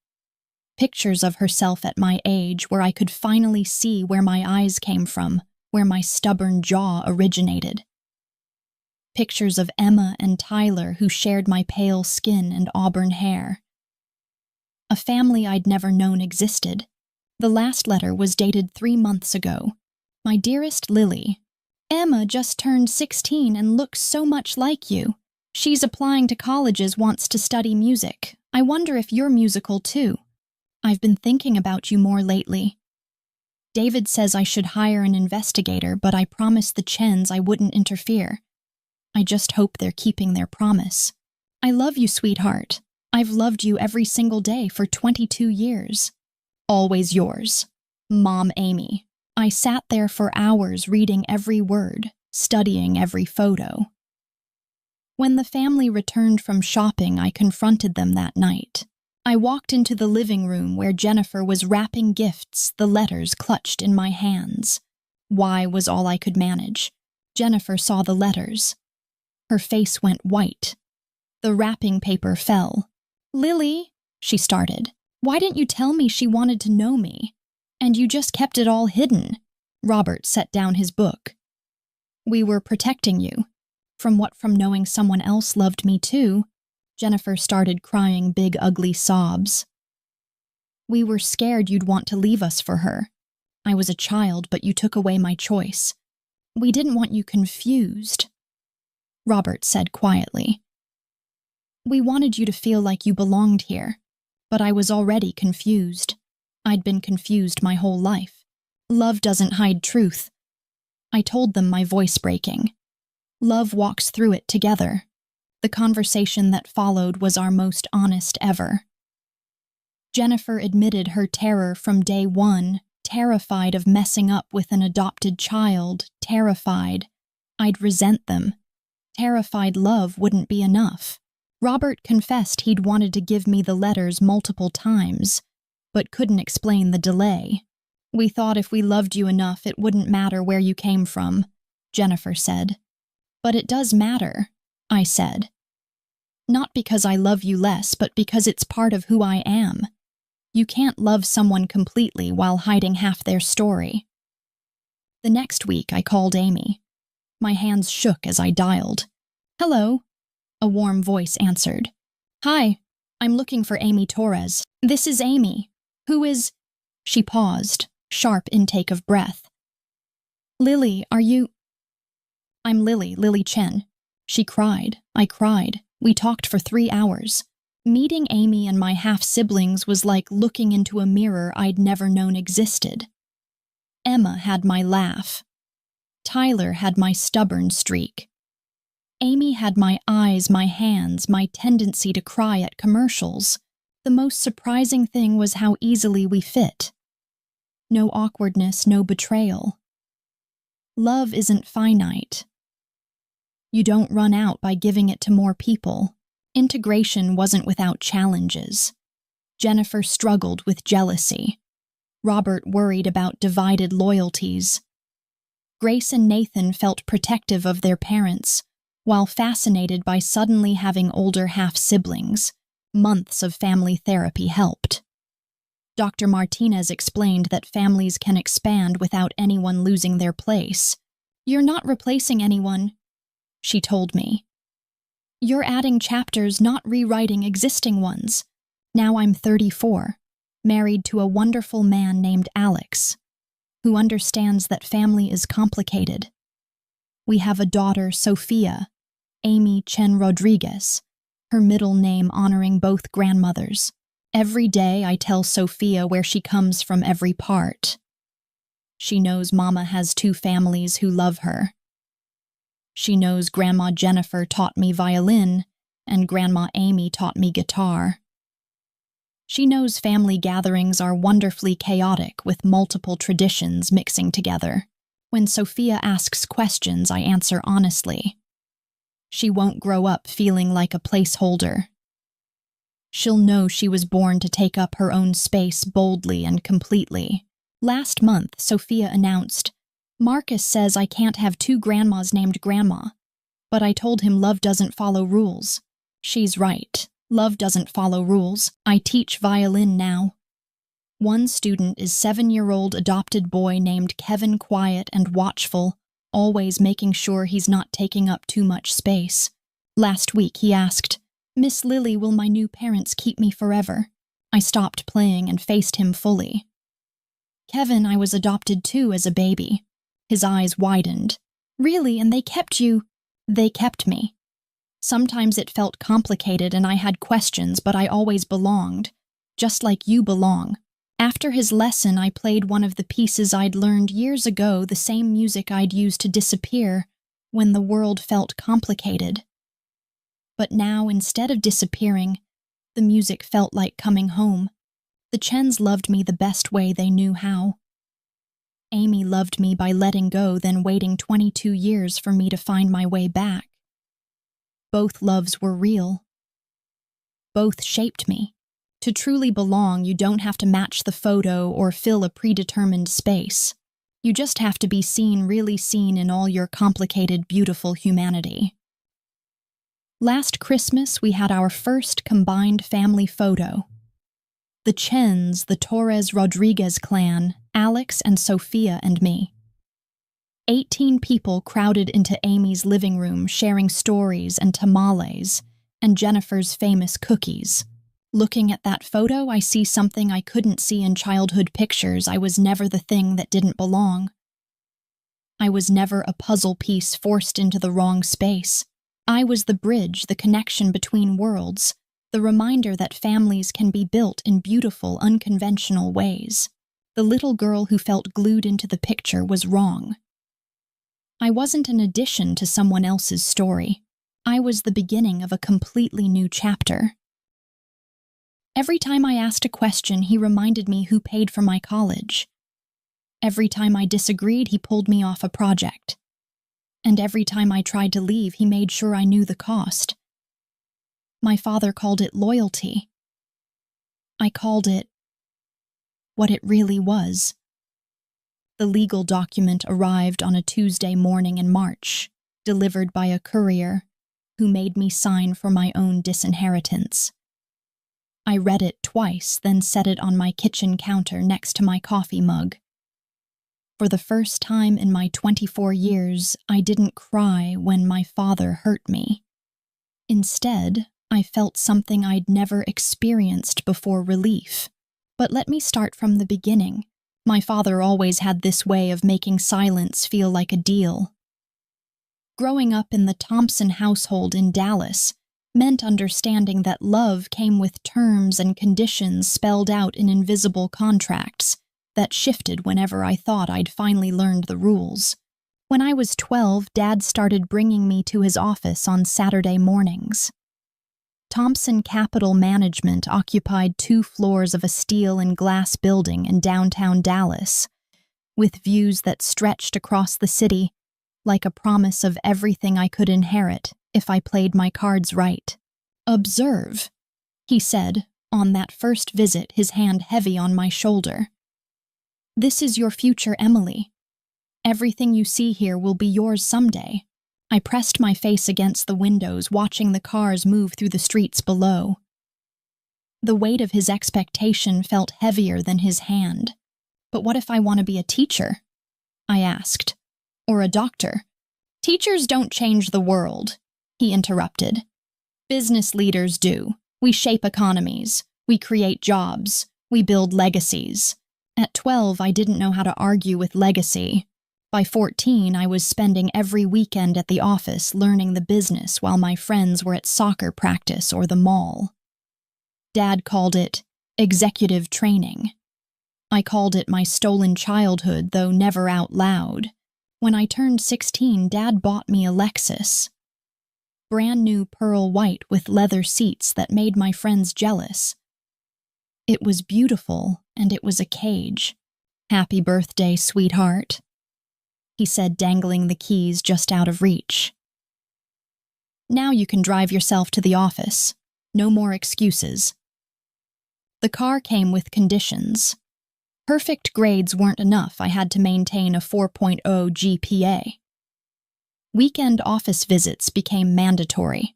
Pictures of herself at my age where I could finally see where my eyes came from, where my stubborn jaw originated. Pictures of Emma and Tyler who shared my pale skin and auburn hair. A family I'd never known existed. The last letter was dated 3 months ago. My dearest Lily, Emma just turned 16 and looks so much like you. She's applying to colleges, wants to study music. I wonder if you're musical too. I've been thinking about you more lately. David says I should hire an investigator, but I promised the Chens I wouldn't interfere. I just hope they're keeping their promise. I love you, sweetheart. I've loved you every single day for 22 years. Always yours, Mom Amy. I sat there for hours reading every word, studying every photo. When the family returned from shopping, I confronted them that night. I walked into the living room where Jennifer was wrapping gifts, the letters clutched in my hands. Why was all I could manage. Jennifer saw the letters. Her face went white. The wrapping paper fell. "Lily," she started, "why didn't you tell me she wanted to know me? And you just kept it all hidden." Robert set down his book. "We were protecting you. From knowing someone else loved me too." Jennifer started crying big, ugly sobs. "We were scared you'd want to leave us for her. I was a child, but you took away my choice. We didn't want you confused," Robert said quietly. "We wanted you to feel like you belonged here, but I was already confused. I'd been confused my whole life. Love doesn't hide truth." I told them, my voice breaking. "Love walks through it together." The conversation that followed was our most honest ever. Jennifer admitted her terror from day one, terrified of messing up with an adopted child, terrified I'd resent them, terrified love wouldn't be enough. Robert confessed he'd wanted to give me the letters multiple times, but couldn't explain the delay. "We thought if we loved you enough it wouldn't matter where you came from," Jennifer said. "But it does matter," I said. "Not because I love you less, but because it's part of who I am. You can't love someone completely while hiding half their story." The next week I called Amy. My hands shook as I dialed. "Hello," a warm voice answered. "Hi, I'm looking for Amy Torres. This is Amy. Who is—" She paused, sharp intake of breath. "Lily, are you—" "I'm Lily Chen." She cried. I cried. We talked for 3 hours. Meeting Amy and my half-siblings was like looking into a mirror I'd never known existed. Emma had my laugh. Tyler had my stubborn streak. Amy had my eyes, my hands, my tendency to cry at commercials. The most surprising thing was how easily we fit. No awkwardness, no betrayal. Love isn't finite. You don't run out by giving it to more people. Integration wasn't without challenges. Jennifer struggled with jealousy. Robert worried about divided loyalties. Grace and Nathan felt protective of their parents, while fascinated by suddenly having older half-siblings. Months of family therapy helped. Dr. Martinez explained that families can expand without anyone losing their place. "You're not replacing anyone," she told me. "You're adding chapters, not rewriting existing ones." Now I'm 34, married to a wonderful man named Alex, who understands that family is complicated. We have a daughter, Sophia, Amy Chen Rodriguez, her middle name honoring both grandmothers. Every day I tell Sophia where she comes from every part. She knows Mama has 2 families who love her. She knows Grandma Jennifer taught me violin, and Grandma Amy taught me guitar. She knows family gatherings are wonderfully chaotic with multiple traditions mixing together. When Sophia asks questions, I answer honestly. She won't grow up feeling like a placeholder. She'll know she was born to take up her own space boldly and completely. Last month, Sophia announced, "Marcus says I can't have 2 grandmas named Grandma, but I told him love doesn't follow rules." She's right. Love doesn't follow rules. I teach violin now. One student is 7-year-old adopted boy named Kevin, quiet and watchful, always making sure he's not taking up too much space. Last week he asked, "Miss Lily, will my new parents keep me forever?" I stopped playing and faced him fully. "Kevin, I was adopted too as a baby." His eyes widened. "Really? And they kept you?" "They kept me. Sometimes it felt complicated and I had questions, but I always belonged, just like you belong." After his lesson, I played one of the pieces I'd learned years ago, the same music I'd used to disappear when the world felt complicated. But now, instead of disappearing, the music felt like coming home. The Chens loved me the best way they knew how. Amy loved me by letting go, then waiting 22 years for me to find my way back. Both loves were real. Both shaped me. To truly belong, you don't have to match the photo or fill a predetermined space. You just have to be seen, really seen in all your complicated, beautiful humanity. Last Christmas, we had our first combined family photo. The Chens, the Torres Rodriguez clan, Alex and Sophia and me. 18 people crowded into Amy's living room sharing stories and tamales and Jennifer's famous cookies. Looking at that photo, I see something I couldn't see in childhood pictures. I was never the thing that didn't belong. I was never a puzzle piece forced into the wrong space. I was the bridge, the connection between worlds, the reminder that families can be built in beautiful, unconventional ways. The little girl who felt glued into the picture was wrong. I wasn't an addition to someone else's story. I was the beginning of a completely new chapter. Every time I asked a question, he reminded me who paid for my college. Every time I disagreed, he pulled me off a project. And every time I tried to leave, he made sure I knew the cost. My father called it loyalty. I called it what it really was. The legal document arrived on a Tuesday morning in March, delivered by a courier who made me sign for my own disinheritance. I read it twice, then set it on my kitchen counter next to my coffee mug. For the first time in my 24 years, I didn't cry when my father hurt me. Instead, I felt something I'd never experienced before: relief. But let me start from the beginning. My father always had this way of making silence feel like a deal. Growing up in the Thompson household in Dallas meant understanding that love came with terms and conditions spelled out in invisible contracts that shifted whenever I thought I'd finally learned the rules. When I was 12, Dad started bringing me to his office on Saturday mornings. Thompson Capital Management occupied 2 floors of a steel and glass building in downtown Dallas, with views that stretched across the city like a promise of everything I could inherit if I played my cards right. "Observe," he said on that first visit, his hand heavy on my shoulder. "This is your future, Emily. Everything you see here will be yours someday." I pressed my face against the windows, watching the cars move through the streets below. The weight of his expectation felt heavier than his hand. "But what if I want to be a teacher?" I asked. "Or a doctor?" "Teachers don't change the world," he interrupted. "Business leaders do. We shape economies. We create jobs. We build legacies." At 12, I didn't know how to argue with legacy. By 14, I was spending every weekend at the office learning the business while my friends were at soccer practice or the mall. Dad called it executive training. I called it my stolen childhood, though never out loud. When I turned 16, Dad bought me a Lexus. Brand new pearl white with leather seats that made my friends jealous. It was beautiful, and it was a cage. "Happy birthday, sweetheart," he said, dangling the keys just out of reach. "Now you can drive yourself to the office. No more excuses." The car came with conditions. Perfect grades weren't enough. I had to maintain a 4.0 GPA. Weekend office visits became mandatory.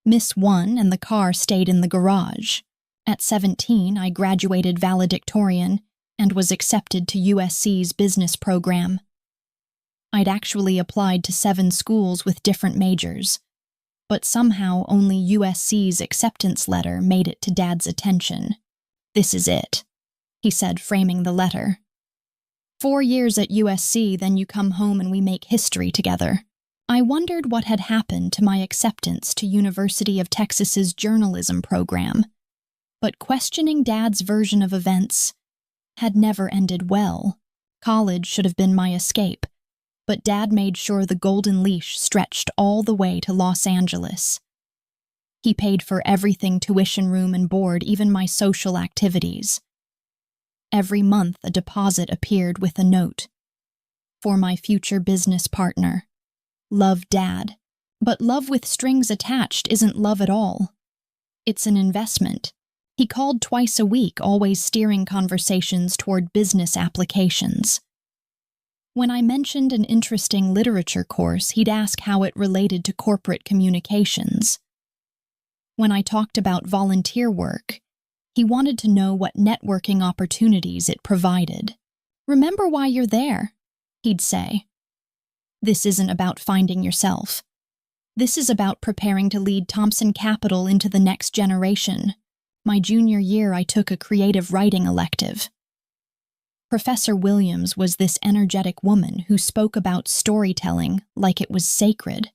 Miss one and the car stayed in the garage. At 17, I graduated valedictorian and was accepted to USC's business program. I'd actually applied to 7 schools with different majors, but somehow only USC's acceptance letter made it to Dad's attention. "This is it," he said, framing the letter. 4 years at USC, then you come home and we make history together." I wondered what had happened to my acceptance to University of Texas's journalism program, but questioning Dad's version of events had never ended well. College should have been my escape, but Dad made sure the golden leash stretched all the way to Los Angeles. He paid for everything: tuition, room and board, even my social activities. Every month a deposit appeared with a note. "For my future business partner. Love, Dad." But love with strings attached isn't love at all. It's an investment. He called twice a week, always steering conversations toward business applications. When I mentioned an interesting literature course, he'd ask how it related to corporate communications. When I talked about volunteer work, he wanted to know what networking opportunities it provided. "Remember why you're there," he'd say. "This isn't about finding yourself. This is about preparing to lead Thompson Capital into the next generation." My junior year, I took a creative writing elective. Professor Williams was this energetic woman who spoke about storytelling like it was sacred.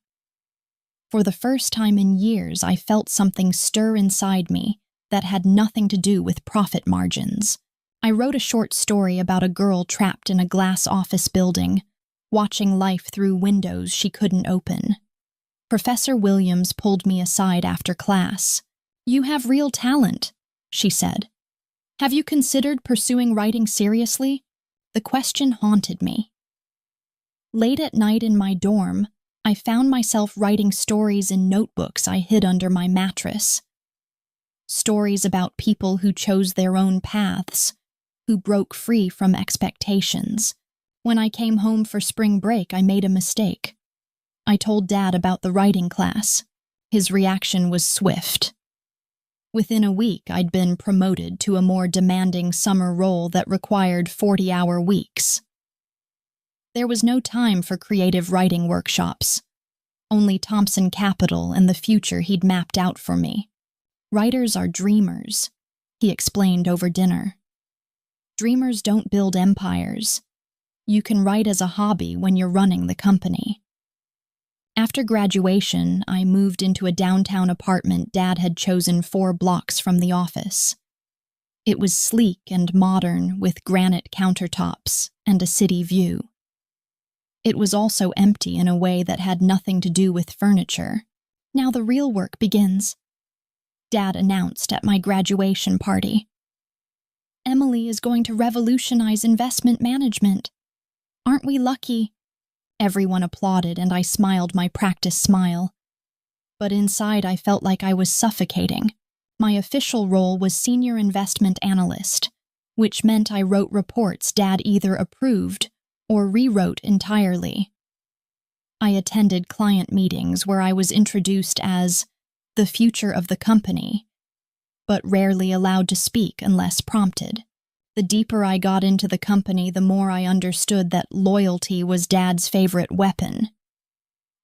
For the first time in years, I felt something stir inside me that had nothing to do with profit margins. I wrote a short story about a girl trapped in a glass office building, watching life through windows she couldn't open. Professor Williams pulled me aside after class. "You have real talent," she said. "Have you considered pursuing writing seriously?" The question haunted me. Late at night in my dorm, I found myself writing stories in notebooks I hid under my mattress. Stories about people who chose their own paths, who broke free from expectations. When I came home for spring break, I made a mistake. I told Dad about the writing class. His reaction was swift. Within a week, I'd been promoted to a more demanding summer role that required 40-hour weeks. There was no time for creative writing workshops, only Thompson Capital and the future he'd mapped out for me. "Writers are dreamers," he explained over dinner. "Dreamers don't build empires. You can write as a hobby when you're running the company." After graduation, I moved into a downtown apartment Dad had chosen 4 blocks from the office. It was sleek and modern, with granite countertops and a city view. It was also empty in a way that had nothing to do with furniture. "Now the real work begins," Dad announced at my graduation party. "Emily is going to revolutionize investment management. Aren't we lucky?" Everyone applauded, and I smiled my practice smile. But inside, I felt like I was suffocating. My official role was senior investment analyst, which meant I wrote reports Dad either approved or rewrote entirely. I attended client meetings where I was introduced as the future of the company, but rarely allowed to speak unless prompted. The deeper I got into the company, the more I understood that loyalty was Dad's favorite weapon.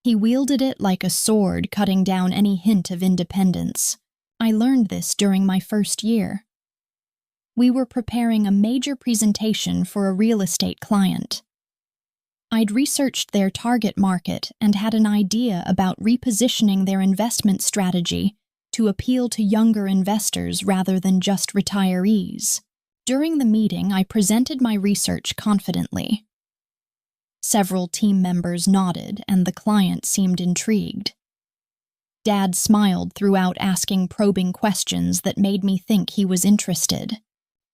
He wielded it like a sword, cutting down any hint of independence. I learned this during my first year. We were preparing a major presentation for a real estate client. I'd researched their target market and had an idea about repositioning their investment strategy to appeal to younger investors rather than just retirees. During the meeting, I presented my research confidently. Several team members nodded, and the client seemed intrigued. Dad smiled throughout, asking probing questions that made me think he was interested.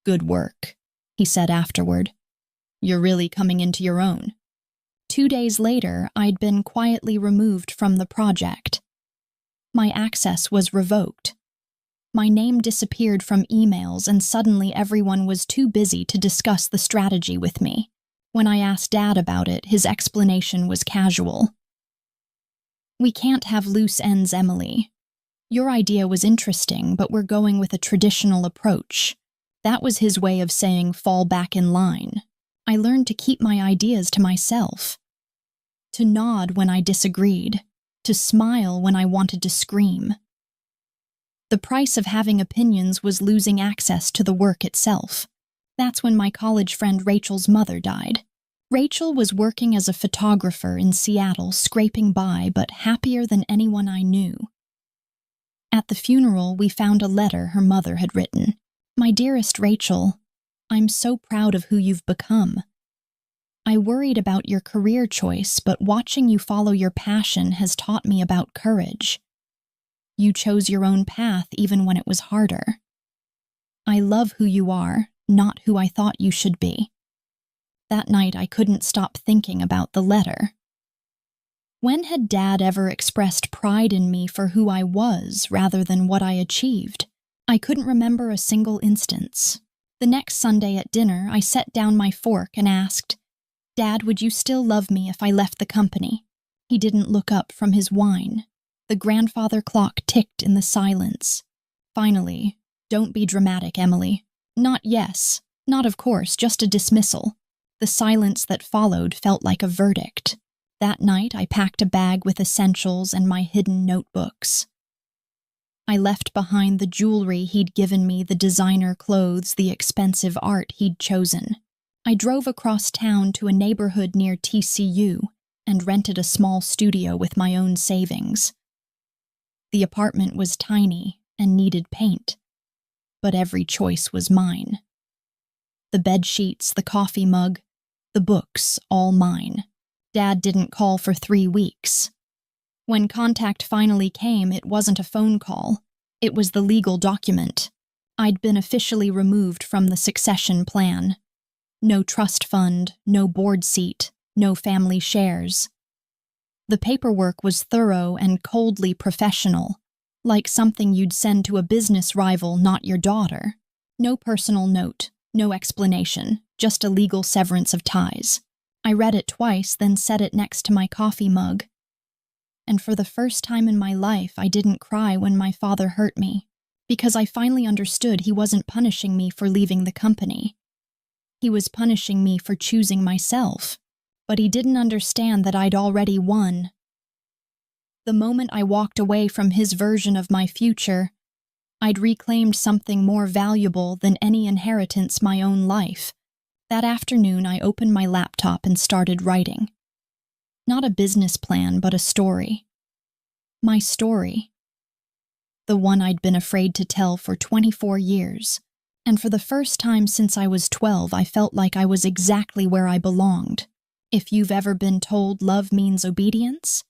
"Good work," he said afterward. "You're really coming into your own." 2 days later, I'd been quietly removed from the project. My access was revoked. My name disappeared from emails, and suddenly everyone was too busy to discuss the strategy with me. When I asked Dad about it, his explanation was casual. "We can't have loose ends, Emily. Your idea was interesting, but we're going with a traditional approach." That was his way of saying fall back in line. I learned to keep my ideas to myself, to nod when I disagreed, to smile when I wanted to scream. The price of having opinions was losing access to the work itself. That's when my college friend Rachel's mother died. Rachel was working as a photographer in Seattle, scraping by, but happier than anyone I knew. At the funeral, we found a letter her mother had written. "My dearest Rachel, I'm so proud of who you've become. I worried about your career choice, but watching you follow your passion has taught me about courage. You chose your own path even when it was harder. I love who you are, not who I thought you should be." That night, I couldn't stop thinking about the letter. When had Dad ever expressed pride in me for who I was rather than what I achieved? I couldn't remember a single instance. The next Sunday at dinner, I set down my fork and asked, Dad, would you still love me if I left the company? He didn't look up from his wine. The grandfather clock ticked in the silence. Finally, don't be dramatic, Emily. Not yes, not of course, just a dismissal. The silence that followed felt like a verdict. That night, I packed a bag with essentials and my hidden notebooks. I left behind the jewelry he'd given me, the designer clothes, the expensive art he'd chosen. I drove across town to a neighborhood near TCU and rented a small studio with my own savings. The apartment was tiny and needed paint, but every choice was mine. The bed sheets, the coffee mug, the books, all mine. Dad didn't call for 3 weeks. When contact finally came, it wasn't a phone call. It was the legal document. I'd been officially removed from the succession plan. No trust fund, no board seat, no family shares. The paperwork was thorough and coldly professional, like something you'd send to a business rival, not your daughter. No personal note, no explanation, just a legal severance of ties. I read it twice, then set it next to my coffee mug. And for the first time in my life, I didn't cry when my father hurt me, because I finally understood he wasn't punishing me for leaving the company. He was punishing me for choosing myself, but he didn't understand that I'd already won. The moment I walked away from his version of my future, I'd reclaimed something more valuable than any inheritance, my own life. That afternoon, I opened my laptop and started writing. Not a business plan, but a story. My story. The one I'd been afraid to tell for 24 years. And for the first time since I was 12, I felt like I was exactly where I belonged. If you've ever been told love means obedience,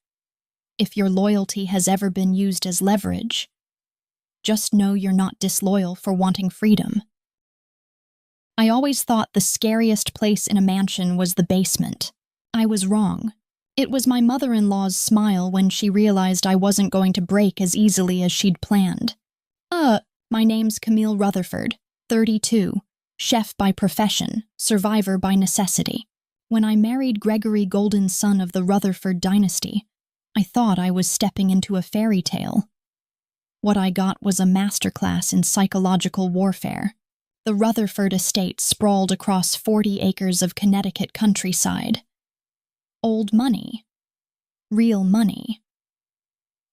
if your loyalty has ever been used as leverage, just know you're not disloyal for wanting freedom. I always thought the scariest place in a mansion was the basement. I was wrong. It was my mother-in-law's smile when she realized I wasn't going to break as easily as she'd planned. My name's Camille Rutherford, 32, chef by profession, survivor by necessity. When I married Gregory, golden son of the Rutherford dynasty, I thought I was stepping into a fairy tale. What I got was a masterclass in psychological warfare. The Rutherford estate sprawled across 40 acres of Connecticut countryside. Old money. Real money.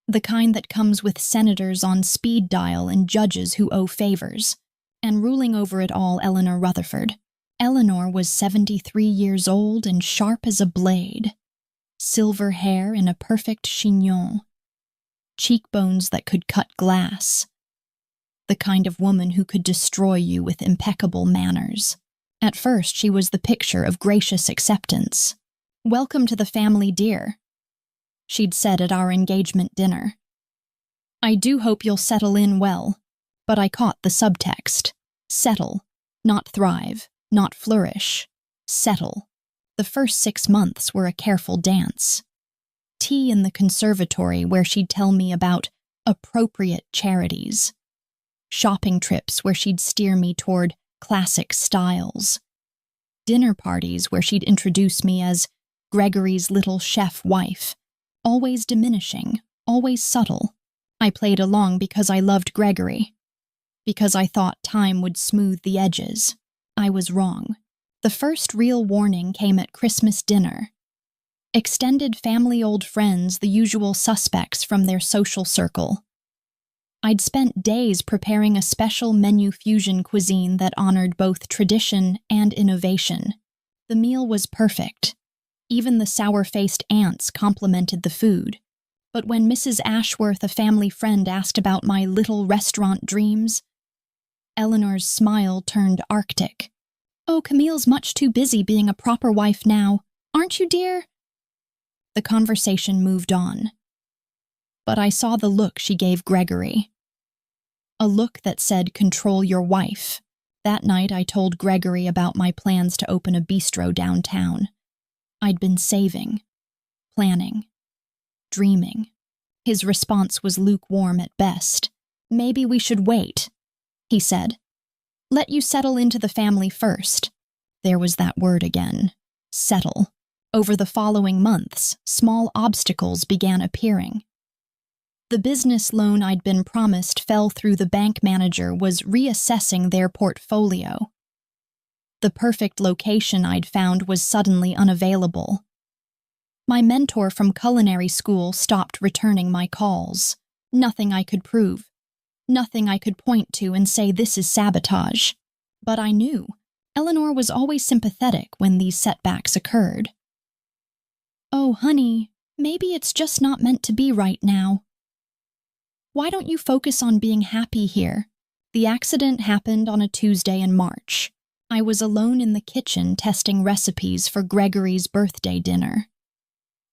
The kind that comes with senators on speed dial and judges who owe favors. And ruling over it all, Eleanor Rutherford. Eleanor was 73 years old and sharp as a blade. Silver hair in a perfect chignon. Cheekbones that could cut glass. The kind of woman who could destroy you with impeccable manners. At first, she was the picture of gracious acceptance. "Welcome to the family, dear," she'd said at our engagement dinner. "I do hope you'll settle in well," but I caught the subtext. Settle, not thrive, not flourish. Settle. The first 6 months were a careful dance. Tea in the conservatory where she'd tell me about appropriate charities. Shopping trips where she'd steer me toward classic styles. Dinner parties where she'd introduce me as Gregory's little chef wife. Always diminishing, always subtle. I played along because I loved Gregory. Because I thought time would smooth the edges. I was wrong. The first real warning came at Christmas dinner. Extended family, old friends, the usual suspects from their social circle. I'd spent days preparing a special menu fusion cuisine that honored both tradition and innovation. The meal was perfect. Even the sour-faced aunts complimented the food. But when Mrs. Ashworth, a family friend, asked about my little restaurant dreams, Eleanor's smile turned arctic. "Oh, Camille's much too busy being a proper wife now. Aren't you, dear?" The conversation moved on. But I saw the look she gave Gregory. A look that said, "Control your wife." That night, I told Gregory about my plans to open a bistro downtown. I'd been saving, planning, dreaming. His response was lukewarm at best. "Maybe we should wait," he said. "Let you settle into the family first." There was that word again. settle. Over the following months, small obstacles began appearing. The business loan I'd been promised fell through. The bank manager was reassessing their portfolio. The perfect location I'd found was suddenly unavailable. My mentor from culinary school stopped returning my calls. Nothing I could prove. Nothing I could point to and say this is sabotage. But I knew. Eleanor was always sympathetic when these setbacks occurred. "Oh, honey, maybe it's just not meant to be right now. Why don't you focus on being happy here?" The accident happened on a Tuesday in March. I was alone in the kitchen testing recipes for Gregory's birthday dinner.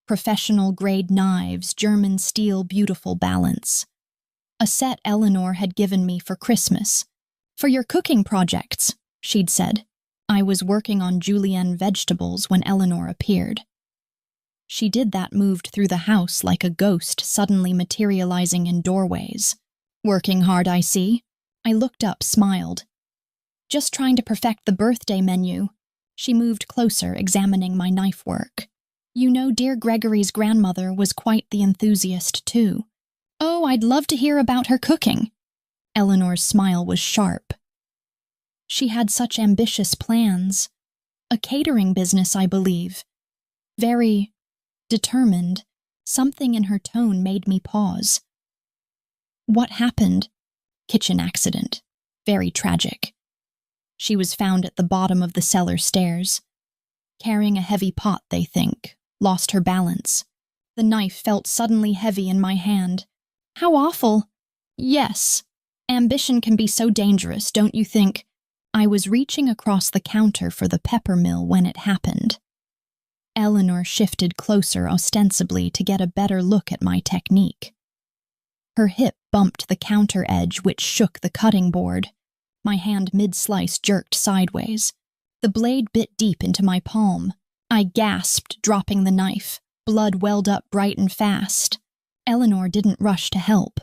Professional-grade knives, German steel, beautiful balance. A set Eleanor had given me for Christmas. "For your cooking projects," she'd said. I was working on julienne vegetables when Eleanor appeared. She did that, moved through the house like a ghost suddenly materializing in doorways. "Working hard, I see." I looked up, smiled. "Just trying to perfect the birthday menu." She moved closer, examining my knife work. "You know, dear Gregory's grandmother was quite the enthusiast, too." "Oh, I'd love to hear about her cooking." Eleanor's smile was sharp. She had such ambitious plans. A catering business, I believe. Very determined. Something in her tone made me pause. "What happened?" "Kitchen accident. Very tragic. She was found at the bottom of the cellar stairs. Carrying a heavy pot, they think. Lost her balance. The knife felt suddenly heavy in my hand. How awful." "Yes. Ambition can be so dangerous, don't you think?" I was reaching across the counter for the pepper mill when it happened. Eleanor shifted closer, ostensibly to get a better look at my technique. Her hip bumped the counter edge, which shook the cutting board. My hand mid-slice jerked sideways. The blade bit deep into my palm. I gasped, dropping the knife. Blood welled up bright and fast. Eleanor didn't rush to help.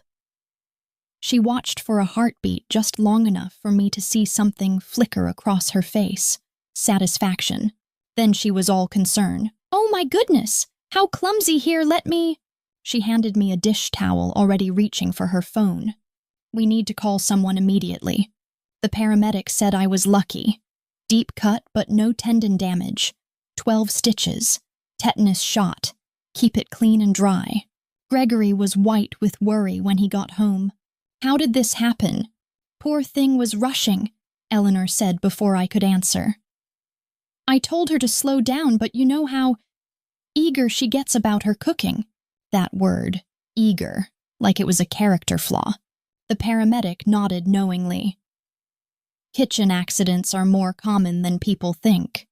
She watched for a heartbeat just long enough for me to see something flicker across her face. Satisfaction. Then she was all concern. "Oh my goodness! How clumsy here, let me—" She handed me a dish towel, already reaching for her phone. "We need to call someone immediately." The paramedic said I was lucky. Deep cut, but no tendon damage. 12 stitches. Tetanus shot. Keep it clean and dry. Gregory was white with worry when he got home. "How did this happen?" "Poor thing was rushing," Eleanor said before I could answer. "I told her to slow down, but you know how eager she gets about her cooking." That word, eager, like it was a character flaw. The paramedic nodded knowingly. "Kitchen accidents are more common than people think.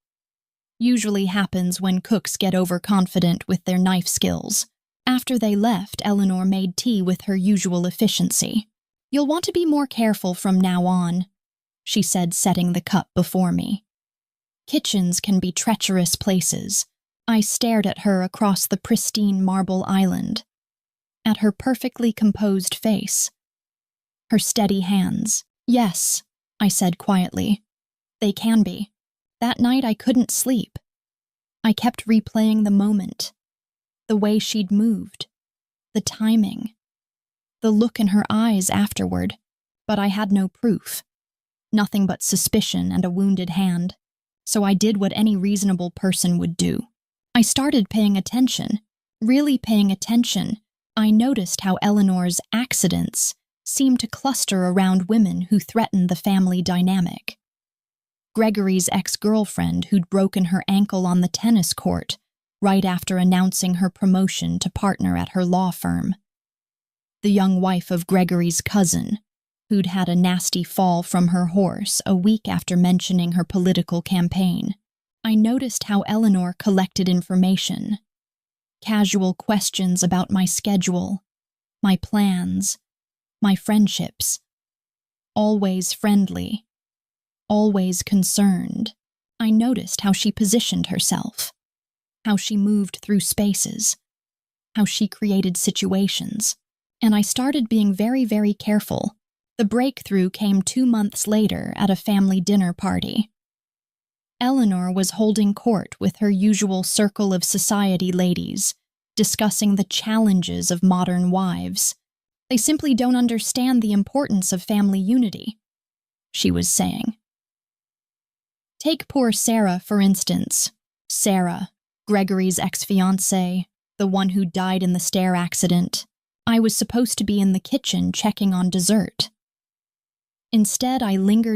Usually happens when cooks get overconfident with their knife skills." After they left, Eleanor made tea with her usual efficiency. "You'll want to be more careful from now on," she said, setting the cup before me. "Kitchens can be treacherous places." I stared at her across the pristine marble island, at her perfectly composed face, her steady hands. "Yes," I said quietly. "They can be." That night I couldn't sleep. I kept replaying the moment, the way she'd moved, the timing, the look in her eyes afterward, but I had no proof. Nothing but suspicion and a wounded hand. So I did what any reasonable person would do. I started paying attention, really paying attention. I noticed how Eleanor's accidents seemed to cluster around women who threatened the family dynamic. Gregory's ex-girlfriend who'd broken her ankle on the tennis court right after announcing her promotion to partner at her law firm. The young wife of Gregory's cousin, who'd had a nasty fall from her horse a week after mentioning her political campaign. I noticed how Eleanor collected information. Casual questions about my schedule, my plans, my friendships. Always friendly, always concerned. I noticed how she positioned herself, how she moved through spaces, how she created situations. And I started being very, very careful. The breakthrough came 2 months later at a family dinner party. Eleanor was holding court with her usual circle of society ladies, discussing the challenges of modern wives. They simply don't understand the importance of family unity, she was saying. Take poor Sarah, for instance. Sarah, Gregory's ex-fiancée, the one who died in the stair accident. I was supposed to be in the kitchen checking on dessert. Instead, I lingered